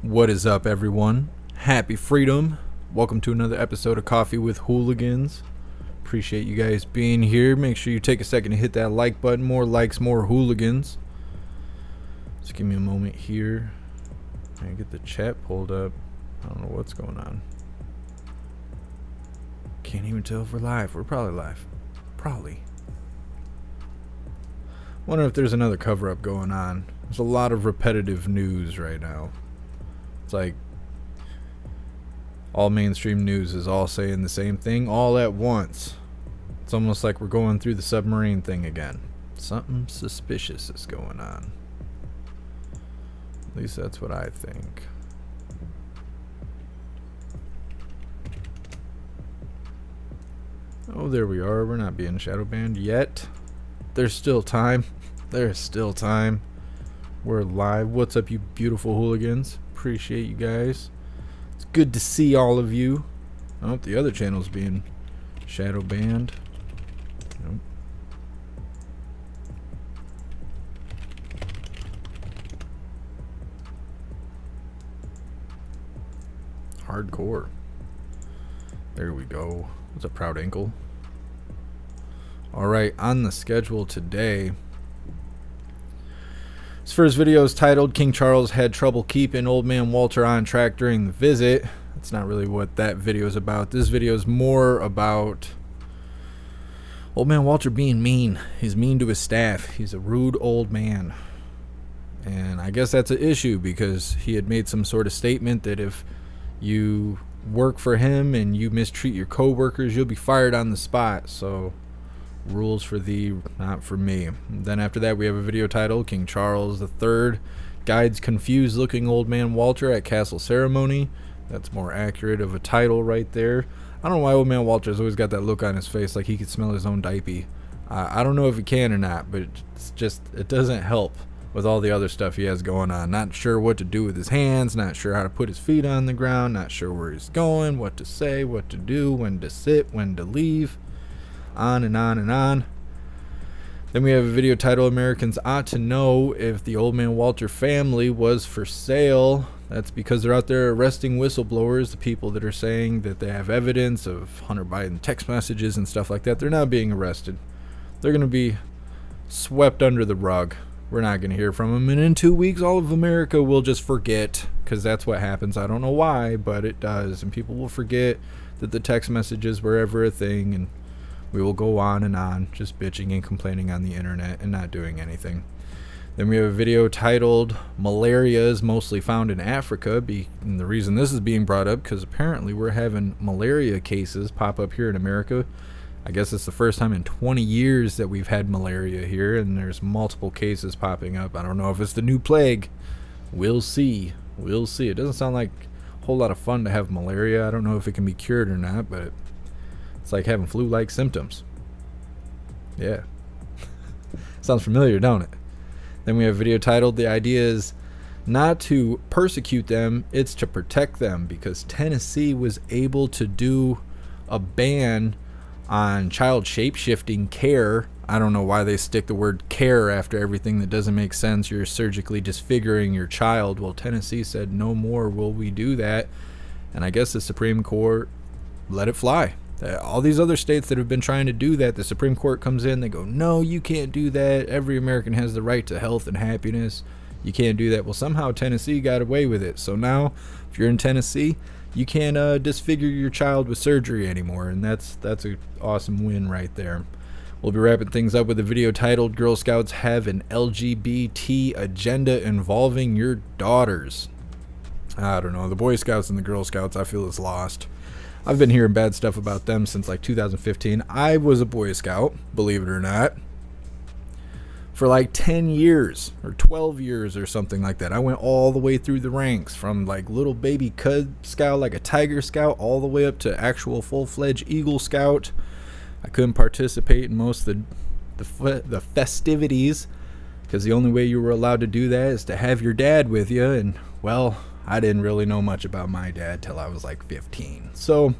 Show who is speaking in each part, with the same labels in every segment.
Speaker 1: What is up, everyone? Happy freedom. Welcome to another episode of Coffee with Hooligans. Appreciate you guys being here. Make sure you take a second to hit that like button. More likes, more hooligans. Just give me a moment here. I get the chat pulled up. I don't know what's going on. Can't even tell if we're live. We're probably live. Probably. Wonder if there's another cover-up going on. There's a lot of repetitive news right now. It's like all mainstream news is all saying the same thing all at once. It's almost like we're going through the submarine thing again. Something suspicious is going on. At least that's what I think. Oh, there we are. We're not being shadow banned yet. There's still time. There's still time. We're live. What's up, you beautiful hooligans? Appreciate you guys. It's good to see all of you. Oh, the other channel's being shadow banned. Nope. Hardcore. There we go. What's a proud ankle? Alright, on the schedule today. His first video is titled King Charles Had Trouble Keeping Old Man Walter on Track During the Visit. That's not really what that video is about. This video is more about Old Man Walter being mean. He's mean to his staff. He's a rude old man. And I guess that's an issue because he had made some sort of statement that if you work for him and you mistreat your co-workers, you'll be fired on the spot. So rules for thee, not for me. And then after that we have a video titled King Charles III guides confused looking old man Walter at castle ceremony. That's more accurate of a title right there. I don't know why old man Walter's always got that look on his face like he could smell his own diaper. I don't know if he can or not, but it's just, it doesn't help with all the other stuff he has going on. Not sure what to do with his hands, not sure how to put his feet on the ground, not sure where he's going, what to say, what to do, when to sit, when to leave. On and on and on. Then we have a video titled Americans Ought to Know If the Old Man Walter Family Was for Sale. That's because they're out there arresting whistleblowers, the people that are saying that they have evidence of Hunter Biden text messages and stuff like that. They're not being arrested. They're going to be swept under the rug. We're not going to hear from them. And in 2 weeks, all of America will just forget, because that's what happens. I don't know why, but it does. And people will forget that the text messages were ever a thing, and we will go on, just bitching and complaining on the internet and not doing anything. Then we have a video titled Malaria is Mostly Found in Africa. And the reason this is being brought up, because apparently we're having malaria cases pop up here in America. I guess it's the first time in 20 years that we've had malaria here, and there's multiple cases popping up. I don't know if it's the new plague. We'll see. We'll see. It doesn't sound like a whole lot of fun to have malaria. I don't know if it can be cured or not, but it's like having flu-like symptoms. Yeah. Sounds familiar, don't it? Then we have a video titled The Idea Is Not to Persecute Them, It's to Protect Them, because Tennessee was able to do a ban on child shape-shifting care. I don't know why they stick the word care after everything that doesn't make sense. You're surgically disfiguring your child. Well, Tennessee said no more will we do that. And I guess the Supreme Court let it fly. All these other states that have been trying to do that, the Supreme Court comes in, they go, no, you can't do that. Every American has the right to health and happiness. You can't do that. Well, somehow Tennessee got away with it. So now, if you're in Tennessee, you can't disfigure your child with surgery anymore. And that's an awesome win right there. We'll be wrapping things up with a video titled Girl Scouts Have an LGBT Agenda Involving Your Daughters. I don't know. The Boy Scouts and the Girl Scouts, I feel, is lost. I've been hearing bad stuff about them since like 2015. I was a Boy Scout, believe it or not, for like 10 years or 12 years or something like that. I went all the way through the ranks from like little baby Cub Scout, like a Tiger Scout, all the way up to actual full-fledged Eagle Scout. I couldn't participate in most of the festivities because the only way you were allowed to do that is to have your dad with you, and well, I didn't really know much about my dad till I was like 15. So,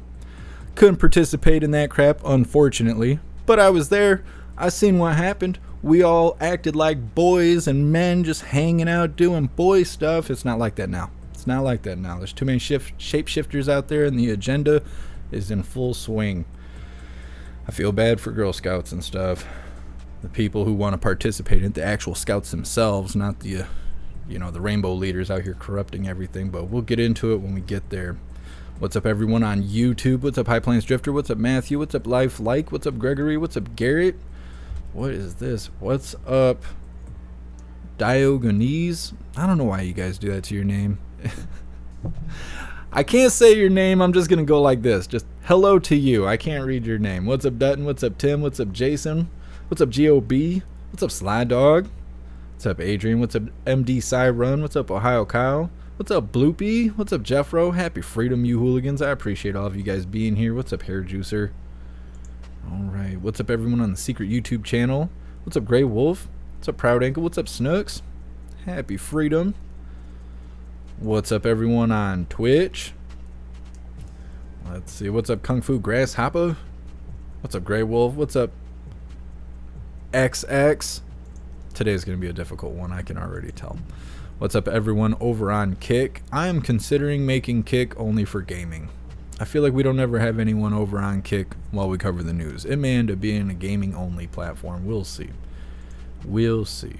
Speaker 1: couldn't participate in that crap, unfortunately. But I was there. I seen what happened. We all acted like boys and men just hanging out doing boy stuff. It's not like that now. It's not like that now. There's too many shapeshifters out there, and the agenda is in full swing. I feel bad for Girl Scouts and stuff. The people who want to participate in it, the actual scouts themselves, not the, the rainbow leaders out here corrupting everything. But we'll get into it when we get there. What's up, everyone on YouTube? What's up, High Plains Drifter? What's up, Matthew? What's up, Life Like? What's up, Gregory? What's up, Garrett? What is this? What's up, Diogenes? I don't know why you guys do that to your name. I can't say your name. I'm just going to go like this. Just hello to you. I can't read your name. What's up, Dutton? What's up, Tim? What's up, Jason? What's up, GOB? What's up, Sly Dog? What's up, Adrian? What's up, MD Cy Run? What's up, Ohio Kyle? What's up, Bloopy? What's up, Jeffro? Happy freedom, you hooligans. I appreciate all of you guys being here. What's up, Hair Juicer? All right. What's up, everyone on the secret YouTube channel? What's up, Grey Wolf? What's up, Proud Ankle? What's up, Snooks? Happy freedom. What's up, everyone on Twitch? Let's see. What's up, Kung Fu Grasshopper? What's up, Grey Wolf? What's up, XX? Today's going to be a difficult one. I can already tell. What's up, everyone over on Kick? I am considering making Kick only for gaming. I feel like we don't ever have anyone over on Kick while we cover the news. It may end up being a gaming only platform. We'll see. We'll see.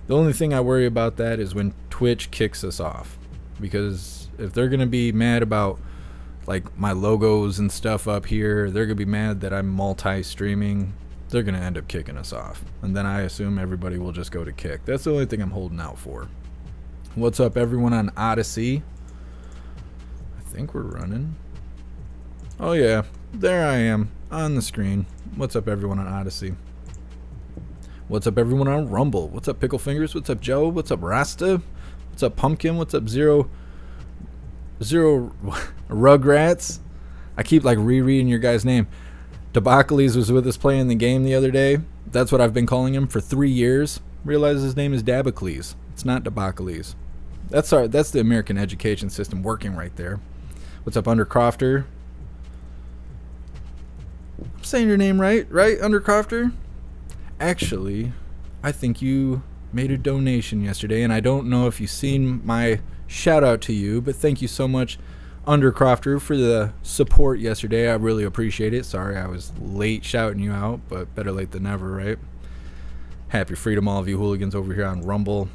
Speaker 1: The only thing I worry about that is when Twitch kicks us off. Because if they're going to be mad about like my logos and stuff up here, they're going to be mad that I'm multi-streaming, they're going to end up kicking us off. And then I assume everybody will just go to Kick. That's the only thing I'm holding out for. What's up, everyone on Odyssey? I think we're running. Oh yeah, there I am on the screen. What's up, everyone on Odyssey? What's up, everyone on Rumble? What's up, Pickle Fingers? What's up, Joe? What's up, Rasta? What's up, Pumpkin? What's up, Zero Rugrats? I keep like rereading your guys' name. Debacles was with us playing the game the other day. That's what I've been calling him for 3 years. Realize his name is Dabacles. It's not Debacles. That's the American education system working right there. What's up, Undercrofter? I'm saying your name right, Undercrofter? Actually, I think you made a donation yesterday, and I don't know if you've seen my shout out to you, but thank you so much, Undercrofter, for the support yesterday. I really appreciate it. Sorry I was late shouting you out, but better late than never, right? Happy freedom, all of you hooligans over here on Rumble.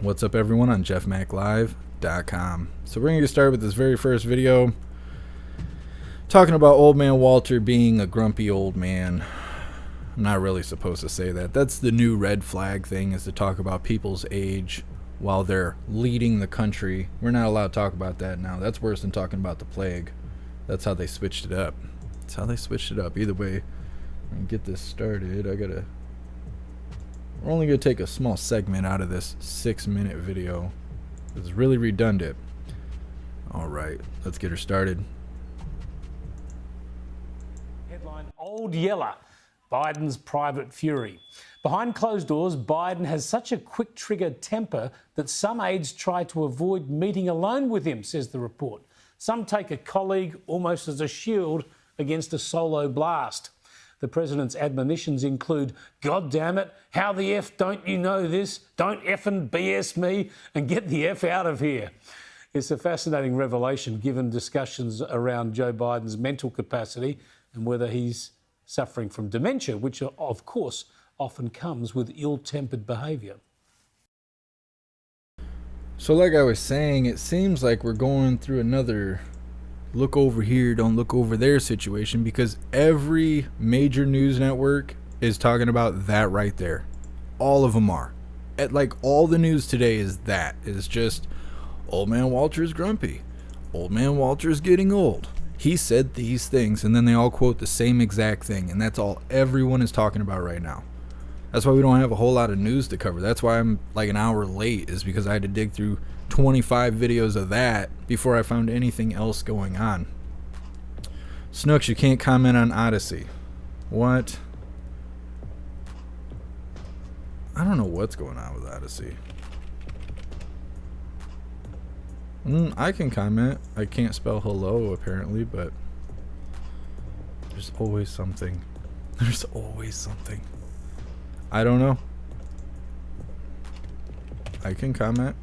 Speaker 1: What's up, everyone on jeffmaclive.com. So we're going to get started with this very first video, talking about Old Man Walter being a grumpy old man. I'm not really supposed to say that. That's the new red flag thing, is to talk about people's age while they're leading the country. We're not allowed to talk about that now. That's worse than talking about the plague. That's how they switched it up. That's how they switched it up. Either way, and get this started, we're only going to take a small segment out of this 6-minute video. It's really redundant. Alright, let's get her started.
Speaker 2: Headline: Old Yeller, Biden's private fury. Behind closed doors, Biden has such a quick-trigger temper that some aides try to avoid meeting alone with him, says the report. Some take a colleague almost as a shield against a solo blast. The president's admonitions include, "God damn it, how the F don't you know this? Don't effing BS me and get the F out of here." It's a fascinating revelation given discussions around Joe Biden's mental capacity and whether he's suffering from dementia, which of course often comes with ill-tempered behaviour.
Speaker 1: So like I was saying, it seems like we're going through another look over here, don't look over there situation, because every major news network is talking about that right there. All of them are. All the news today is just Old Man Walter's grumpy. Old Man Walter's getting old. He said these things, and then they all quote the same exact thing, and that's all everyone is talking about right now. That's why we don't have a whole lot of news to cover. That's why I'm like an hour late, is because I had to dig through 25 videos of that before I found anything else going on. Snooks, you can't comment on Odyssey. What? I don't know what's going on with Odyssey. I can comment. I can't spell hello apparently, but there's always something. There's always something. I don't know. I can comment.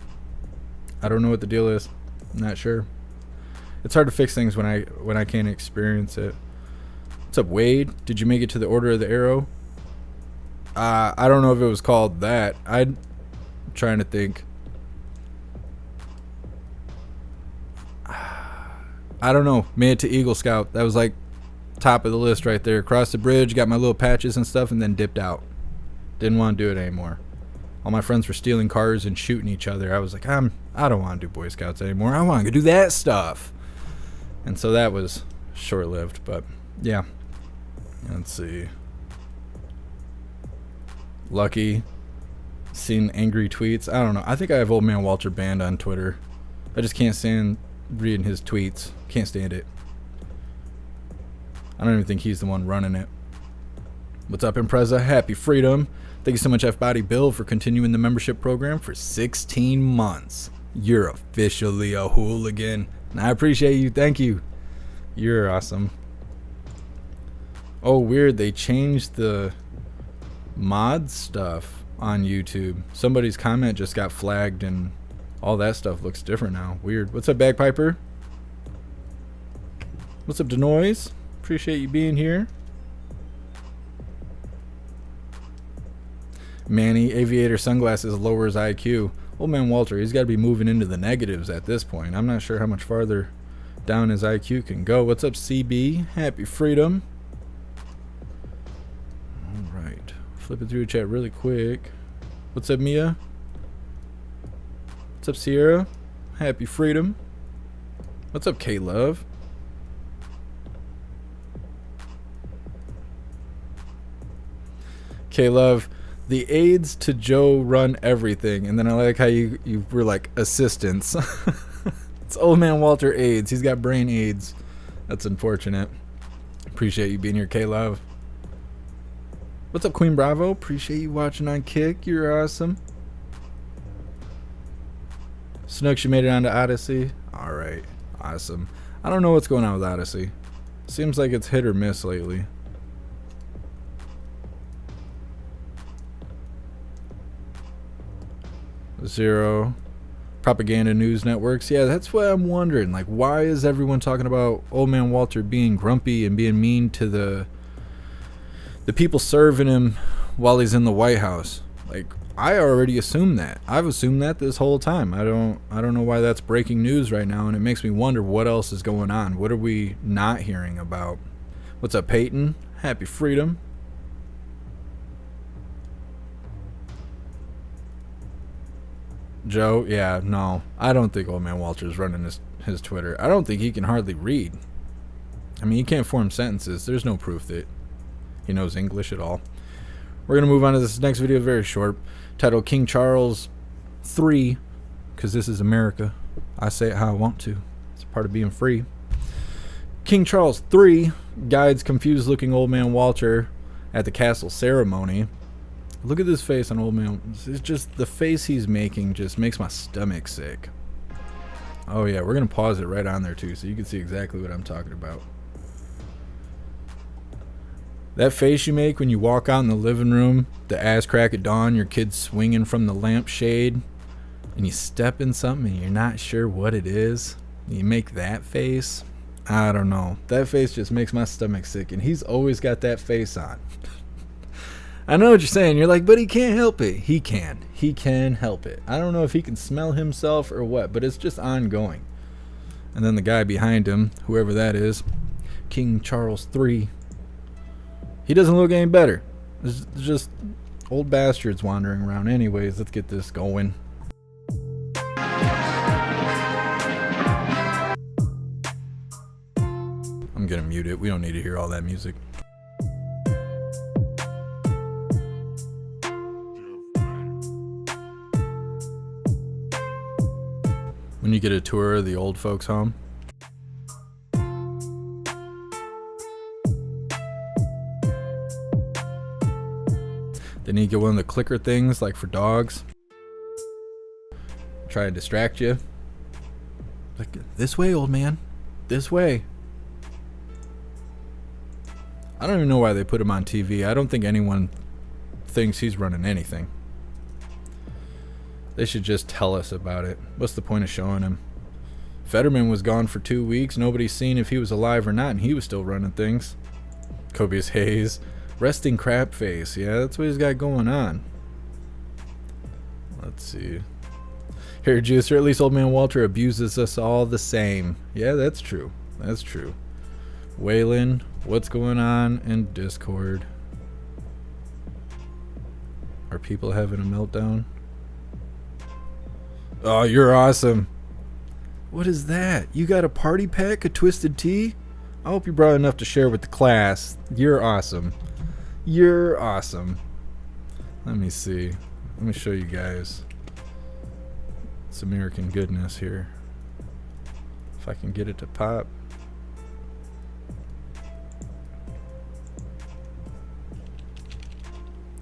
Speaker 1: I don't know what the deal is. I'm not sure. It's hard to fix things when I can't experience it. What's up, Wade? Did you make it to the Order of the Arrow? I don't know if it was called that. I'm trying to think. I don't know. Made it to Eagle Scout. That was like top of the list right there. Crossed the bridge, got my little patches and stuff, and then dipped out. Didn't want to do it anymore. All my friends were stealing cars and shooting each other. I was like, I don't want to do Boy Scouts anymore. I want to do that stuff. And so that was short-lived, but yeah. Let's see. Lucky. Seen angry tweets. I don't know. I think I have Old Man Walter banned on Twitter. I just can't stand reading his tweets. Can't stand it. I don't even think he's the one running it. What's up, Impreza? Happy freedom. Thank you so much, F Body Bill, for continuing the membership program for 16 months. You're officially a hooligan. And I appreciate you. Thank you. You're awesome. Oh, weird. They changed the mod stuff on YouTube. Somebody's comment just got flagged and all that stuff looks different now. Weird. What's up, Bagpiper? What's up, Denoise? Appreciate you being here. Manny, aviator sunglasses lowers IQ. Old Man Walter, he's got to be moving into the negatives at this point. I'm not sure how much farther down his IQ can go. What's up, CB? Happy freedom. All right. Flipping through the chat really quick. What's up, Mia? What's up, Sierra? Happy freedom. What's up, K-Love? K-Love, the aides to Joe run everything. And then I like how you were like assistants. It's Old Man Walter AIDS. He's got brain AIDS. That's unfortunate. Appreciate you being here, K-Love. What's up, Queen Bravo? Appreciate you watching on Kick. You're awesome. Snooks, you made it onto Odyssey. Alright. Awesome. I don't know what's going on with Odyssey. Seems like it's hit or miss lately. Zero. Propaganda news networks. Yeah, that's what I'm wondering. Like, why is everyone talking about Old Man Walter being grumpy and being mean to the people serving him while he's in the White House? Like, I already assumed that. I've assumed that this whole time. I don't know why that's breaking news right now, and it makes me wonder what else is going on. What are we not hearing about? What's up, Peyton? Happy freedom. Joe, yeah, no. I don't think Old Man Walter is running his Twitter. I don't think he can hardly read. I mean, he can't form sentences. There's no proof that he knows English at all. We're going to move on to this next video, very short, titled King Charles III, because this is America. I say it how I want to. It's a part of being free. King Charles III guides confused-looking Old Man Walter at the castle ceremony. Look at this face on Old Man. It's just the face he's making just makes my stomach sick. Oh yeah, we're going to pause it right on there too so you can see exactly what I'm talking about. That face you make when you walk out in the living room, the ass crack at dawn, your kid's swinging from the lampshade, and you step in something and you're not sure what it is. You make that face. I don't know. That face just makes my stomach sick, and he's always got that face on. I know what you're saying. You're like, but he can't help it. He can. He can help it. I don't know if he can smell himself or what, but it's just ongoing. And then the guy behind him, whoever that is, King Charles III, he doesn't look any better. It's just old bastards wandering around. Anyways, let's get this going. I'm gonna mute it. We don't need to hear all that music. When you get a tour of the old folks' home. Then you get one of the clicker things, like for dogs. Try to distract you. Like, this way, old man. This way. I don't even know why they put him on TV. I don't think anyone thinks he's running anything. They should just tell us about it. What's the point of showing him? Fetterman was gone for 2 weeks. Nobody's seen if he was alive or not, and he was still running things. Cobius Hayes. Resting crap face. Yeah, that's what he's got going on. Let's see. Hair juicer. At least old man Walter abuses us all the same. Yeah, that's true. That's true. Waylon. What's going on in Discord? Are people having a meltdown? Oh, you're awesome. What is that? You got a party pack of Twisted Tea? I hope you brought enough to share with the class. You're awesome. You're awesome. Let me see. Let me show you guys some American goodness here. If I can get it to pop.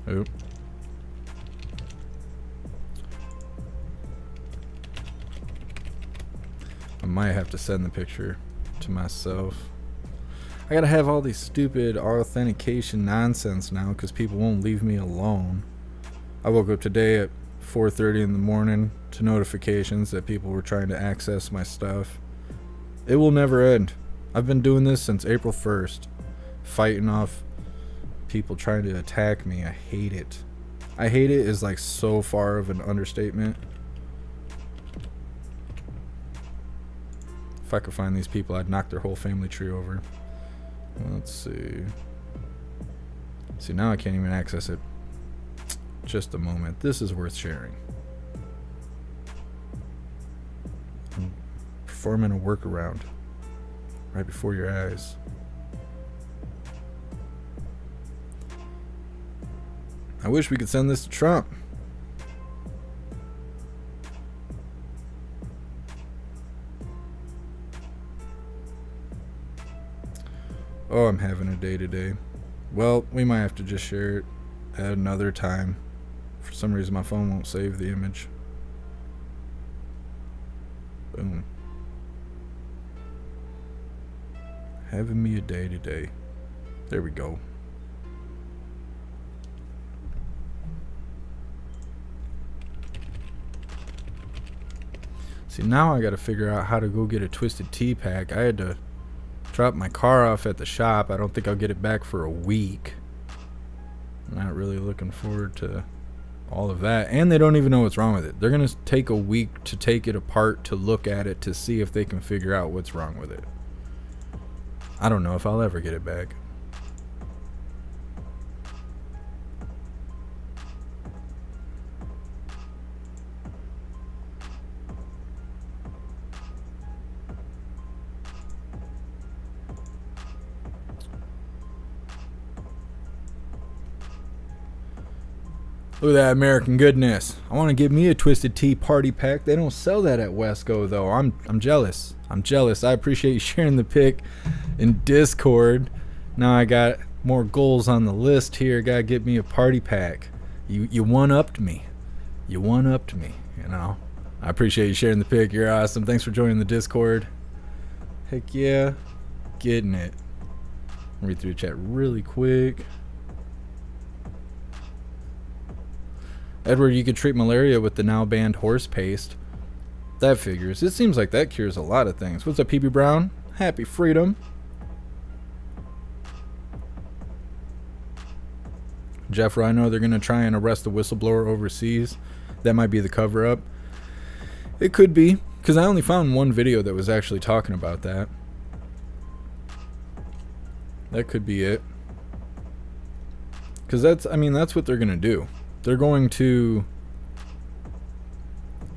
Speaker 1: Oop. I might have to send the picture to myself. I gotta have all these stupid authentication nonsense now because people won't leave me alone. I woke up today at 4:30 in the morning to notifications that people were trying to access my stuff. It will never end. I've been doing this since April 1st. Fighting off people trying to attack me. I hate it. I hate it is like so far of an understatement. If I could find these people, I'd knock their whole family tree over. Let's see. See, now I can't even access it. Just a moment. This is worth sharing. I'm performing a workaround right before your eyes. I wish we could send this to Trump. Oh, I'm having a day today. Well, we might have to just share it at another time. For some reason, my phone won't save the image. Boom. Having me a day today. There we go. See, now I gotta figure out how to go get a Twisted Tea pack. I had to drop my car off at the shop. I don't think I'll get it back for a week. I'm not really looking forward to all of that. And they don't even know what's wrong with it. They're going to take a week to take it apart, to look at it, to see if they can figure out what's wrong with it. I don't know if I'll ever get it back. Look at that American goodness. I want to get me a Twisted Tea party pack. They don't sell that at Wesco though. I'm jealous. I'm jealous. I appreciate you sharing the pic in Discord. Now I got more goals on the list here. Gotta get me a party pack. You one-upped me. You one-upped me, you know. I appreciate you sharing the pic. You're awesome. Thanks for joining the Discord. Heck yeah. Getting it. Read through the chat really quick. Edward, you could treat malaria with the now banned horse paste. That figures. It seems like that cures a lot of things. What's up, PB Brown? Happy freedom. Jeff Rhino, they're going to try and arrest a whistleblower overseas. That might be the cover-up. It could be, because I only found one video that was actually talking about that. That could be it. Because that's what they're going to do. They're going to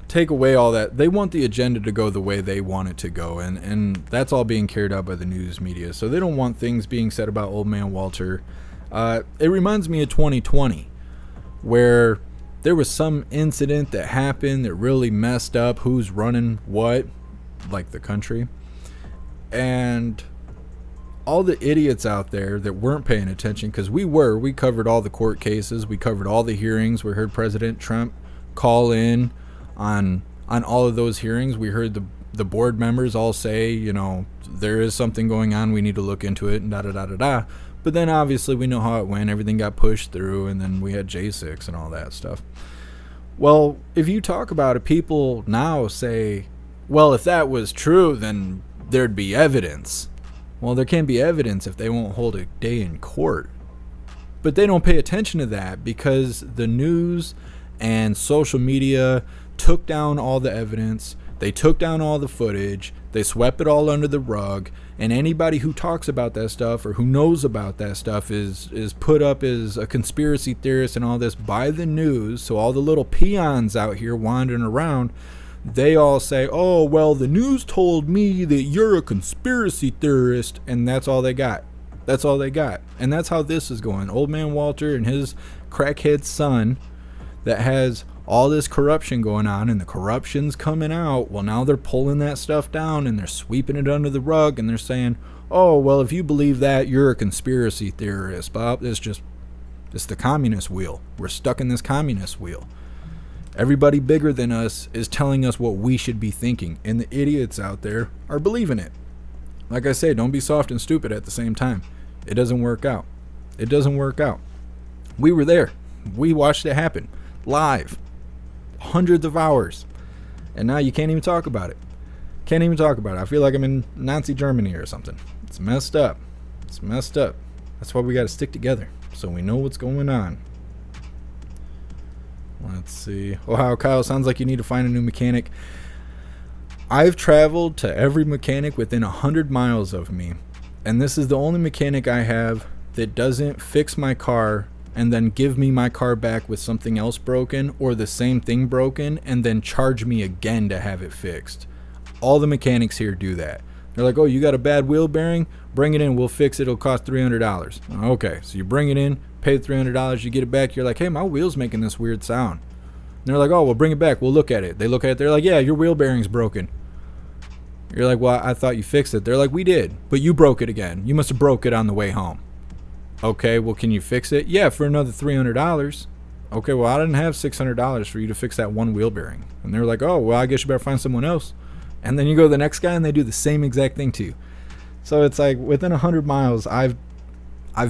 Speaker 1: take away all that. They want the agenda to go the way they want it to go, and that's all being carried out by the news media. So they don't want things being said about old man Walter. It reminds me of 2020, where there was some incident that happened that really messed up who's running what, like the country. And all the idiots out there that weren't paying attention, because we covered all the court cases, we covered all the hearings, we heard President Trump call in on all of those hearings. We heard the board members all say, you know, there is something going on, we need to look into it, and da-da-da-da-da. But then obviously we know how it went, everything got pushed through, and then we had J6 and all that stuff. Well, if you talk about it, people now say, well, if that was true, then there'd be evidence. Well, there can't be evidence if they won't hold a day in court. But they don't pay attention to that because the news and social media took down all the evidence. They took down all the footage. They swept it all under the rug. And anybody who talks about that stuff or who knows about that stuff is put up as a conspiracy theorist and all this by the news. So all the little peons out here wandering around, they all say, oh, well, the news told me that you're a conspiracy theorist. And that's all they got. That's all they got. And that's how this is going. Old man Walter and his crackhead son that has all this corruption going on, and the corruption's coming out. Well, now they're pulling that stuff down and they're sweeping it under the rug, and they're saying, oh, well, if you believe that, you're a conspiracy theorist, Bob. It's the communist wheel. We're stuck in this communist wheel. Everybody bigger than us is telling us what we should be thinking, and the idiots out there are believing it. Like I say, don't be soft and stupid at the same time. It doesn't work out. It doesn't work out. We were there. We watched it happen live. Hundreds of hours. And now you can't even talk about it. Can't even talk about it. I feel like I'm in Nazi Germany or something. It's messed up. It's messed up. That's why we got to stick together so we know what's going on. Let's see. Ohio Kyle, sounds like you need to find a new mechanic. I've traveled to every mechanic within 100 miles of me, and this is the only mechanic I have that doesn't fix my car and then give me my car back with something else broken or the same thing broken and then charge me again to have it fixed. All the mechanics here do that. They're like, oh, you got a bad wheel bearing? Bring it in. We'll fix it. It'll cost $300. Okay, so you bring it in, pay the $300, you get it back. You're like, hey, my wheel's making this weird sound. And they're like, oh, well, bring it back. We'll look at it. They look at it. They're like, yeah, your wheel bearing's broken. You're like, well, I thought you fixed it. They're like, we did, but you broke it again. You must have broke it on the way home. Okay, well, can you fix it? Yeah, for another $300. Okay, well, I didn't have $600 for you to fix that one wheel bearing. And they're like, oh, well, I guess you better find someone else. And then you go to the next guy and they do the same exact thing to you. So it's like within 100 miles, I've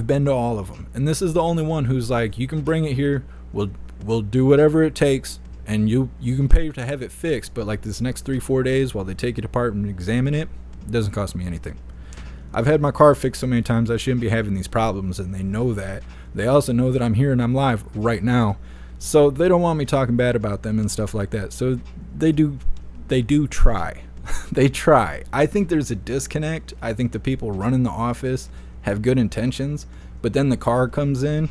Speaker 1: been to all of them. And this is the only one who's like, you can bring it here. We'll do whatever it takes. And you can pay to have it fixed. But like this next 3-4 days while they take it apart and examine it, it doesn't cost me anything. I've had my car fixed so many times I shouldn't be having these problems, and they know that. They also know that I'm here and I'm live right now. So they don't want me talking bad about them and stuff like that. So they do try. They try. I think there's a disconnect. I think the people running the office have good intentions, but then the car comes in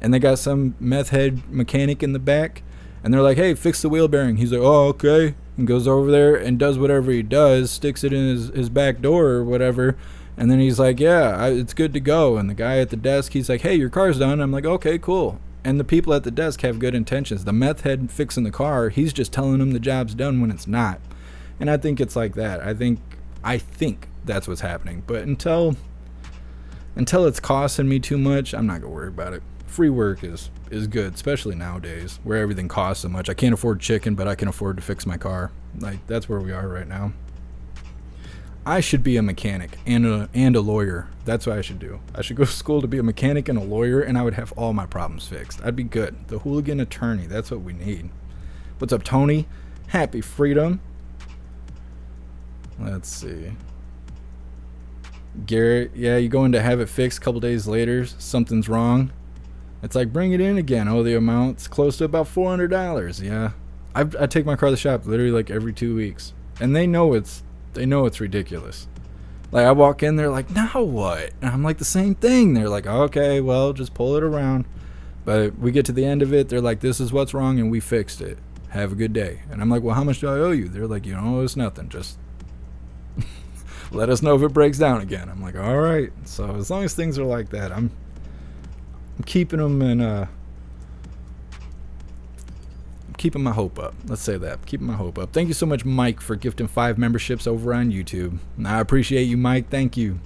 Speaker 1: and they got some meth head mechanic in the back and they're like, hey, fix the wheel bearing. He's like, oh, okay. And goes over there and does whatever he does, sticks it in his back door or whatever. And then he's like, yeah, it's good to go. And the guy at the desk, he's like, hey, your car's done. I'm like, okay, cool. And the people at the desk have good intentions. The meth head fixing the car, he's just telling them the job's done when it's not. And I think it's like that. I think that's what's happening. But until it's costing me too much, I'm not going to worry about it. Free work is good, especially nowadays where everything costs so much. I can't afford chicken, but I can afford to fix my car. Like, that's where we are right now. I should be a mechanic and a lawyer. That's what I should do. I should go to school to be a mechanic and a lawyer, and I would have all my problems fixed. I'd be good. The hooligan attorney. That's what we need. What's up, Tony? Happy freedom. Let's see. Garrett, yeah, you go in to have it fixed a couple days later. Something's wrong. It's like, bring it in again. Oh, the amount's close to about $400. Yeah. I take my car to the shop literally like every 2 weeks. And they know it's ridiculous. Like, I walk in, they're like, now what? And I'm like, the same thing. They're like, okay, well, just pull it around. But we get to the end of it, they're like, this is what's wrong, and we fixed it. Have a good day. And I'm like, well, how much do I owe you? They're like, you don't owe us nothing. Just let us know if it breaks down again. I'm like, all right. So as long as things are like that, I'm keeping them in keeping my hope up. Let's say that. Keeping my hope up. Thank you so much, Mike, for gifting 5 memberships over on YouTube. I appreciate you, Mike. Thank you.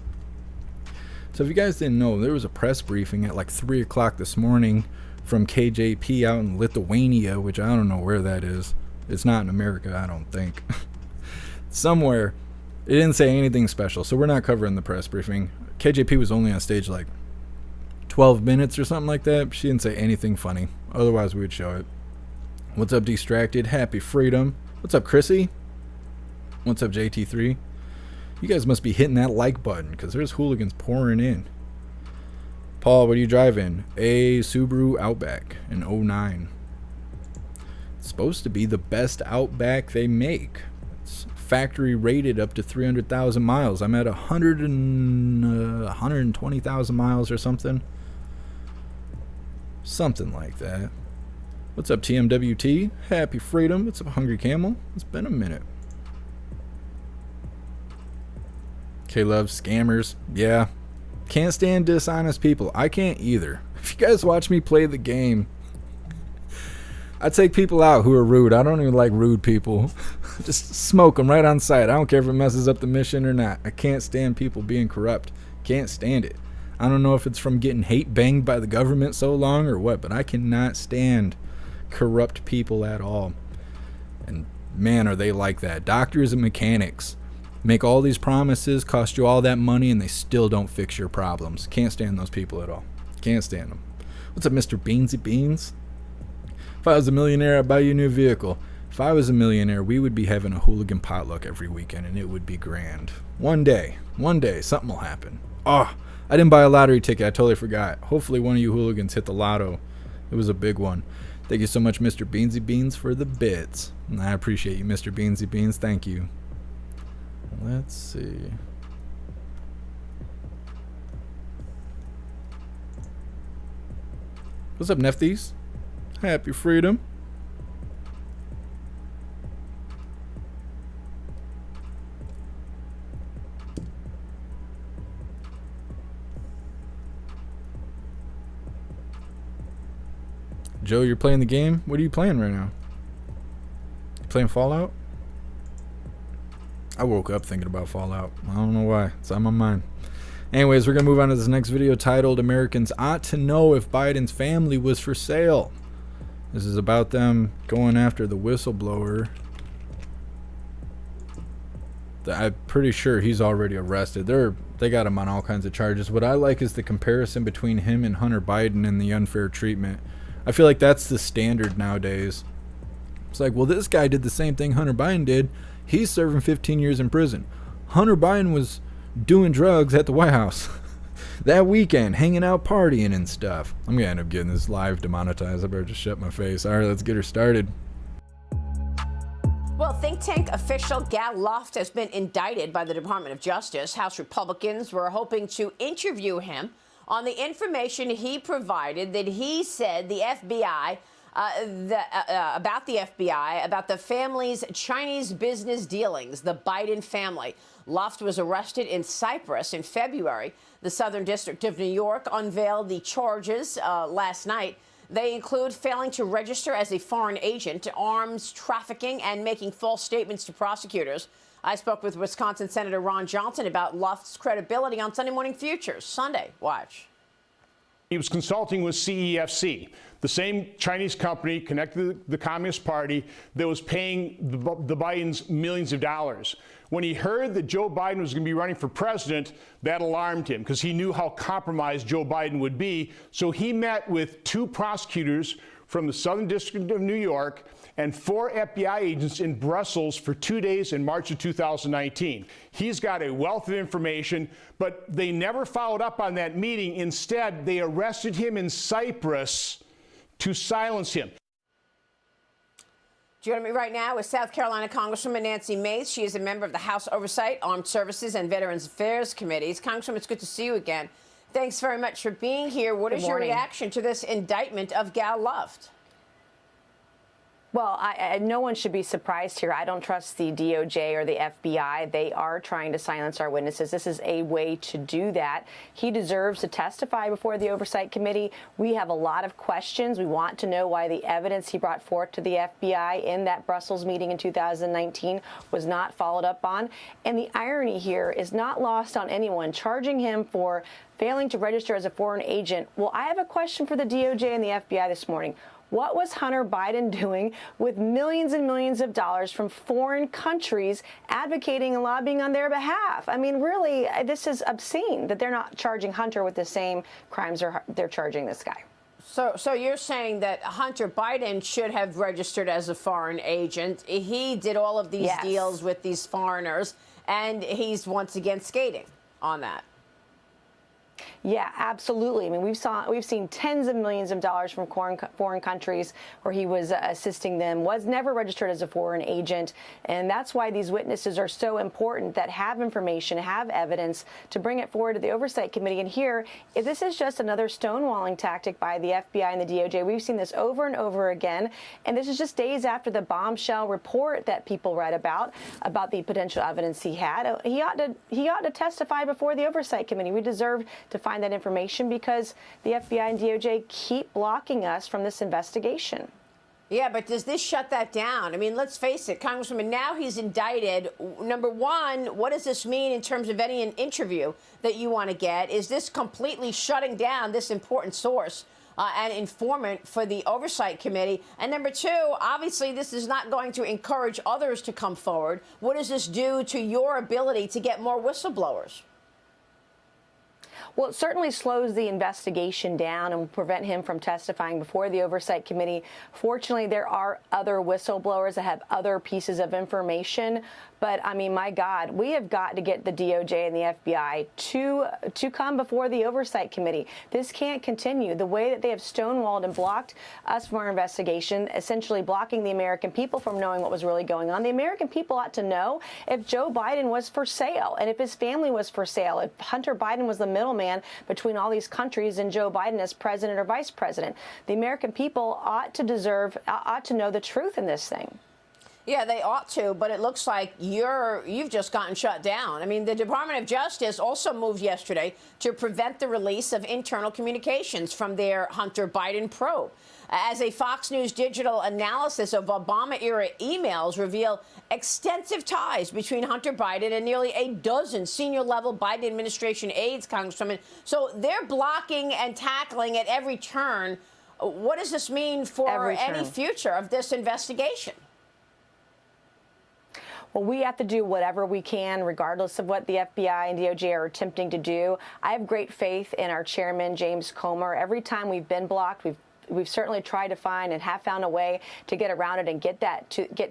Speaker 1: So if you guys didn't know, there was a press briefing at like 3 o'clock this morning from KJP out in Lithuania, which I don't know where that is. It's not in America, I don't think. Somewhere. It didn't say anything special, so we're not covering the press briefing. KJP was only on stage like 12 minutes or something like that. She didn't say anything funny. Otherwise, we would show it. What's up, Distracted? Happy Freedom. What's up, Chrissy? What's up, JT3? You guys must be hitting that like button because there's hooligans pouring in. Paul, what are you driving? A Subaru Outback in 09. It's supposed to be the best Outback they make. It's factory rated up to 300,000 miles. I'm at 120,000 miles or something. Something like that. What's up, TMWT? Happy Freedom. What's up, Hungry Camel? It's been a minute. K-Love, scammers. Yeah. Can't stand dishonest people. I can't either. If you guys watch me play the game, I take people out who are rude. I don't even like rude people. Just smoke them right on sight. I don't care if it messes up the mission or not. I can't stand people being corrupt. Can't stand it. I don't know if it's from getting hate banged by the government so long or what, but I cannot stand corrupt people at all. And man, are they like that. Doctors and mechanics make all these promises, cost you all that money, and they still don't fix your problems. Can't stand those people at all. Can't stand them. What's up, Mr. Beansy Beans? If I was a millionaire, I'd buy you a new vehicle. If I was a millionaire, we would be having a hooligan potluck every weekend, and it would be grand. One day, something will happen. Oh, I didn't buy a lottery ticket. I totally forgot. Hopefully one of you hooligans hit the lotto. It was a big one. Thank you so much, Mr. Beansy Beans, for the bits. And I appreciate you, Mr. Beansy Beans. Thank you. Let's see. What's up, Nefties? Happy Freedom. Joe, you're playing the game? What are you playing right now? You playing Fallout? I woke up thinking about Fallout. I don't know why. It's on my mind. Anyways, we're going to move on to this next video titled Americans Ought to Know If Biden's Family Was for Sale. This is about them going after the whistleblower. I'm pretty sure he's already arrested. They got him on all kinds of charges. What I like is the comparison between him and Hunter Biden and the unfair treatment. I feel like that's the standard nowadays. It's like, well, this guy did the same thing Hunter Biden did. He's serving 15 years in prison. Hunter Biden was doing drugs at the White House that weekend, hanging out, partying and stuff. I'm going to end up getting this live demonetized. I better just shut my face. All right, let's get her started.
Speaker 3: Well, think tank official Gal Loft has been indicted by the Department of Justice. House Republicans were hoping to interview him on the information he provided that he said the FBI, about the FBI, about the family's Chinese business dealings, the Biden family. Loft was arrested in Cyprus in February. The Southern District of New York unveiled the charges last night. They include failing to register as a foreign agent, arms trafficking, and making false statements to prosecutors. I spoke with Wisconsin Senator Ron Johnson about Loft's credibility on Sunday Morning Futures. Sunday, watch.
Speaker 4: He was consulting with CEFC, the same Chinese company connected to the Communist Party that was paying the Bidens millions of dollars. When he heard that Joe Biden was going to be running for president, that alarmed him because he knew how compromised Joe Biden would be. So he met with 2 prosecutors from the Southern District of New York and 4 FBI agents in Brussels for 2 days in March of 2019. He's got a wealth of information, but they never followed up on that meeting. Instead, they arrested him in Cyprus to silence him.
Speaker 3: Joining me right now is South Carolina Congresswoman Nancy Mace. She is a member of the House Oversight, Armed Services, and Veterans Affairs Committees. Congresswoman, it's good to see you again. Thanks very much for being here. What is your reaction to this indictment of Gal Loft?
Speaker 5: Well, no one should be surprised here. I don't trust the DOJ or the FBI. They are trying to silence our witnesses. This is a way to do that. He deserves to testify before the Oversight Committee. We have a lot of questions. We want to know why the evidence he brought forth to the FBI in that Brussels meeting in 2019 was not followed up on. And the irony here is not lost on anyone. Charging him for failing to register as a foreign agent. Well, I have a question for the DOJ and the FBI this morning. What was Hunter Biden doing with millions and millions of dollars from foreign countries advocating and lobbying on their behalf? I mean, really, this is obscene that they're not charging Hunter with the same crimes they're charging this guy.
Speaker 3: So you're saying that Hunter Biden should have registered as a foreign agent. He did all of these deals with these foreigners, and he's once again skating on that.
Speaker 5: Yeah, absolutely. I mean, we've seen tens of millions of dollars from foreign countries where he was assisting them, was never registered as a foreign agent. And that's why these witnesses are so important, that have information, have evidence to bring it forward to the Oversight Committee. And here, if this is just another stonewalling tactic by the FBI and the DOJ, we've seen this over and over again. And this is just days after the bombshell report that people read about the potential evidence he had. He ought to testify before the Oversight Committee. We deserve to find that information because the FBI and DOJ keep blocking us from this investigation.
Speaker 3: Yeah, but does this shut that down? I mean, let's face it, Congresswoman, now he's indicted. Number one, what does this mean in terms of any interview that you want to get? Is this completely shutting down this important source and informant for the Oversight Committee? And number two, obviously, this is not going to encourage others to come forward. What does this do to your ability to get more whistleblowers?
Speaker 5: Well, it certainly slows the investigation down and will prevent him from testifying before the Oversight Committee. Fortunately, there are other whistleblowers that have other pieces of information. But, I mean, my God, we have got to get the DOJ and the FBI to come before the Oversight Committee. This can't continue. The way that they have stonewalled and blocked us from our investigation, essentially blocking the American people from knowing what was really going on. The American people ought to know if Joe Biden was for sale and if his family was for sale, if Hunter Biden was the middleman between all these countries and Joe Biden as president or vice president. The American people ought to know the truth in this thing.
Speaker 3: Yeah, they ought to, but it looks like you've just gotten shut down. I mean, the Department of Justice also moved yesterday to prevent the release of internal communications from their Hunter Biden probe. As a Fox News digital analysis of Obama-era emails reveal extensive ties between Hunter Biden and nearly a dozen senior-level Biden administration aides, Congresswoman. So they're blocking and tackling at every turn. What does this mean for any future of this investigation?
Speaker 5: Well, we have to do whatever we can, regardless of what the FBI and DOJ are attempting to do. I have great faith in our chairman, James Comer. Every time we've been blocked, we've certainly tried to find and have found a way to get around it and get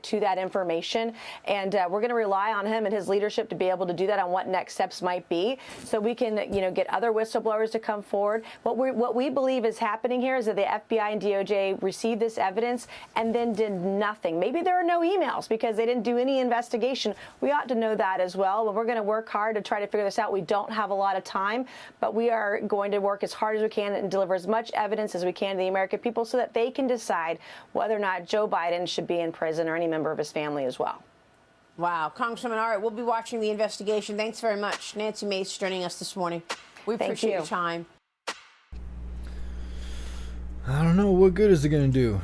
Speaker 5: to that information. And we're going to rely on him and his leadership to be able to do that on what next steps might be, so we can, get other whistleblowers to come forward. What we believe is happening here is that the FBI and DOJ received this evidence and then did nothing. Maybe there are no emails because they didn't do any investigation. We ought to know that as well. But we're going to work hard to try to figure this out. We don't have a lot of time, but we are going to work as hard as we can and deliver as much evidence as we can to the American people so that they can decide whether or not Joe Biden should be in prison or any member of his family as well.
Speaker 3: Wow. Congresswoman, all right, we'll be watching the investigation. Thanks very much. Nancy Mace joining us this morning. We appreciate your time.
Speaker 1: I don't know. What good is it going to do?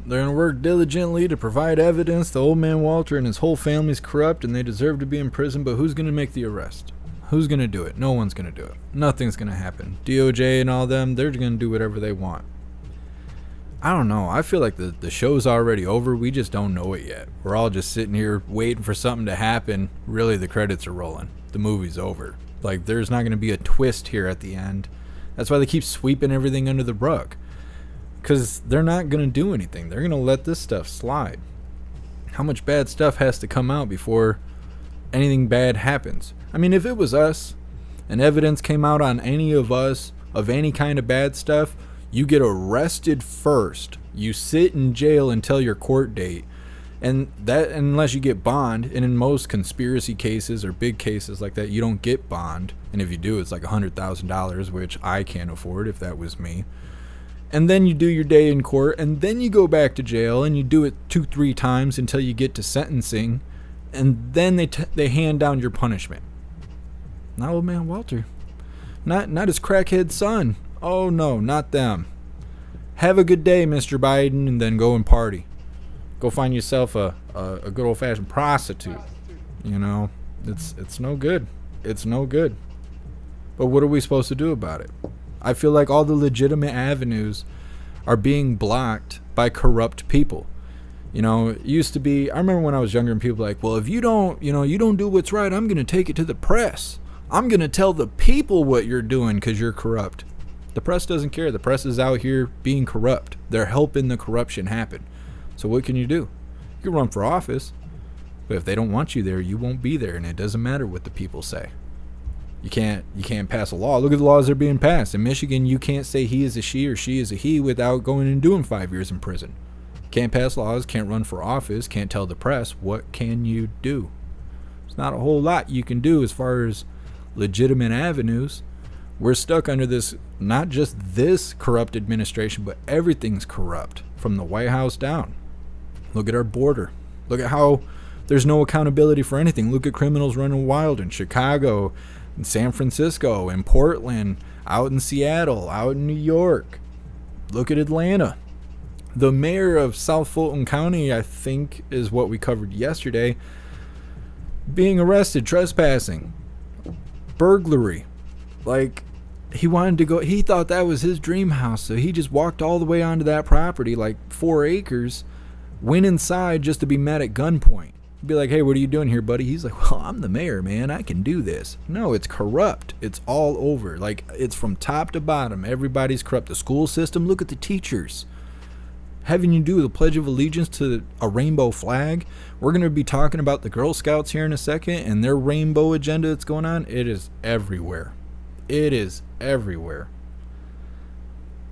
Speaker 1: They're going to work diligently to provide evidence. The old man Walter and his whole family's corrupt and they deserve to be in prison, but who's going to make the arrest? Who's going to do it? No one's going to do it. Nothing's going to happen. DOJ and all them, they're going to do whatever they want. I don't know. I feel like the show's already over. We just don't know it yet. We're all just sitting here waiting for something to happen. Really, the credits are rolling. The movie's over. Like, there's not going to be a twist here at the end. That's why they keep sweeping everything under the rug. Because they're not going to do anything. They're going to let this stuff slide. How much bad stuff has to come out before anything bad happens? I mean, if it was us and evidence came out on any of us of any kind of bad stuff, you get arrested first. You sit in jail until your court date. And that, unless you get bond, and in most conspiracy cases or big cases like that, you don't get bond. And if you do, it's like $100,000, which I can't afford if that was me. And then you do your day in court, and then you go back to jail, and you do it 2-3 times until you get to sentencing. And then they hand down your punishment. Not old man Walter. Not his crackhead son. Oh, no, not them. Have a good day, Mr. Biden, and then go and party. Go find yourself a good old-fashioned prostitute. It's no good. It's no good. But what are we supposed to do about it? I feel like all the legitimate avenues are being blocked by corrupt people. It used to be, I remember when I was younger and people were like, well, if you don't do what's right, I'm going to take it to the press. I'm going to tell the people what you're doing because you're corrupt. The press doesn't care. The press is out here being corrupt. They're helping the corruption happen. So what can you do? You can run for office, but if they don't want you there, you won't be there, and it doesn't matter what the people say. You can't pass a law. Look at the laws that are being passed. In Michigan, you can't say he is a she or she is a he without going and doing 5 years in prison. Can't pass laws, can't run for office, can't tell the press. What can you do? There's not a whole lot you can do as far as legitimate avenues. We're stuck under this, not just this corrupt administration, but everything's corrupt from the White House down. Look at our border. Look at how there's no accountability for anything. Look at criminals running wild in Chicago, in San Francisco, in Portland, out in Seattle, out in New York. Look at Atlanta. The mayor of South Fulton County, I think, is what we covered yesterday, being arrested, trespassing, burglary. Like, he wanted to go, he thought that was his dream house, so he just walked all the way onto that property, like 4 acres, went inside just to be met at gunpoint. Be like, hey, what are you doing here, buddy? He's like, well, I'm the mayor, man. I can do this. No, it's corrupt. It's all over. Like, it's from top to bottom. Everybody's corrupt. The school system, look at the teachers. Having you do the Pledge of Allegiance to a rainbow flag. We're going to be talking about the Girl Scouts here in a second and their rainbow agenda that's going on. It is everywhere. It is everywhere.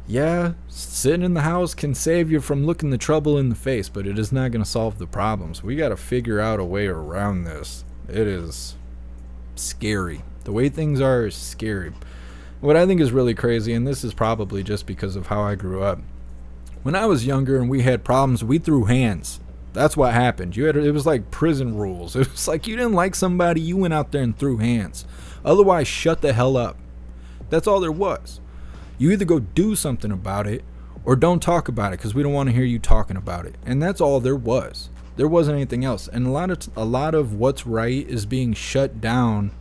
Speaker 1: Yeah, sitting in the house can save you from looking the trouble in the face, but it is not going to solve the problems. We got to figure out a way around this. It is scary. The way things are is scary. What I think is really crazy, and this is probably just because of how I grew up. When I was younger and we had problems, we threw hands. That's what happened. It was like prison rules. It was like you didn't like somebody, you went out there and threw hands. Otherwise, shut the hell up. That's all there was. You either go do something about it or don't talk about it because we don't want to hear you talking about it. And that's all there was. There wasn't anything else. And a lot of what's right is being shut down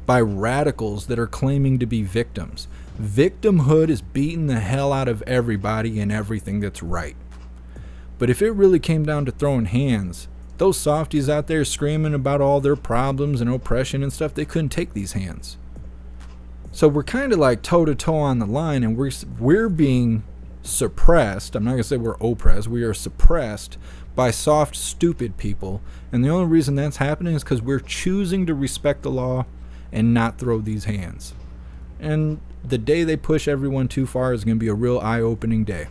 Speaker 1: by radicals that are claiming to be victims. Victimhood is beating the hell out of everybody and everything that's right. But if it really came down to throwing hands, those softies out there screaming about all their problems and oppression and stuff, they couldn't take these hands. So we're kind of like toe-to-toe on the line, and we're being suppressed. I'm not going to say we're oppressed. We are suppressed by soft, stupid people. And the only reason that's happening is because we're choosing to respect the law and not throw these hands. And the day they push everyone too far is going to be a real eye-opening day.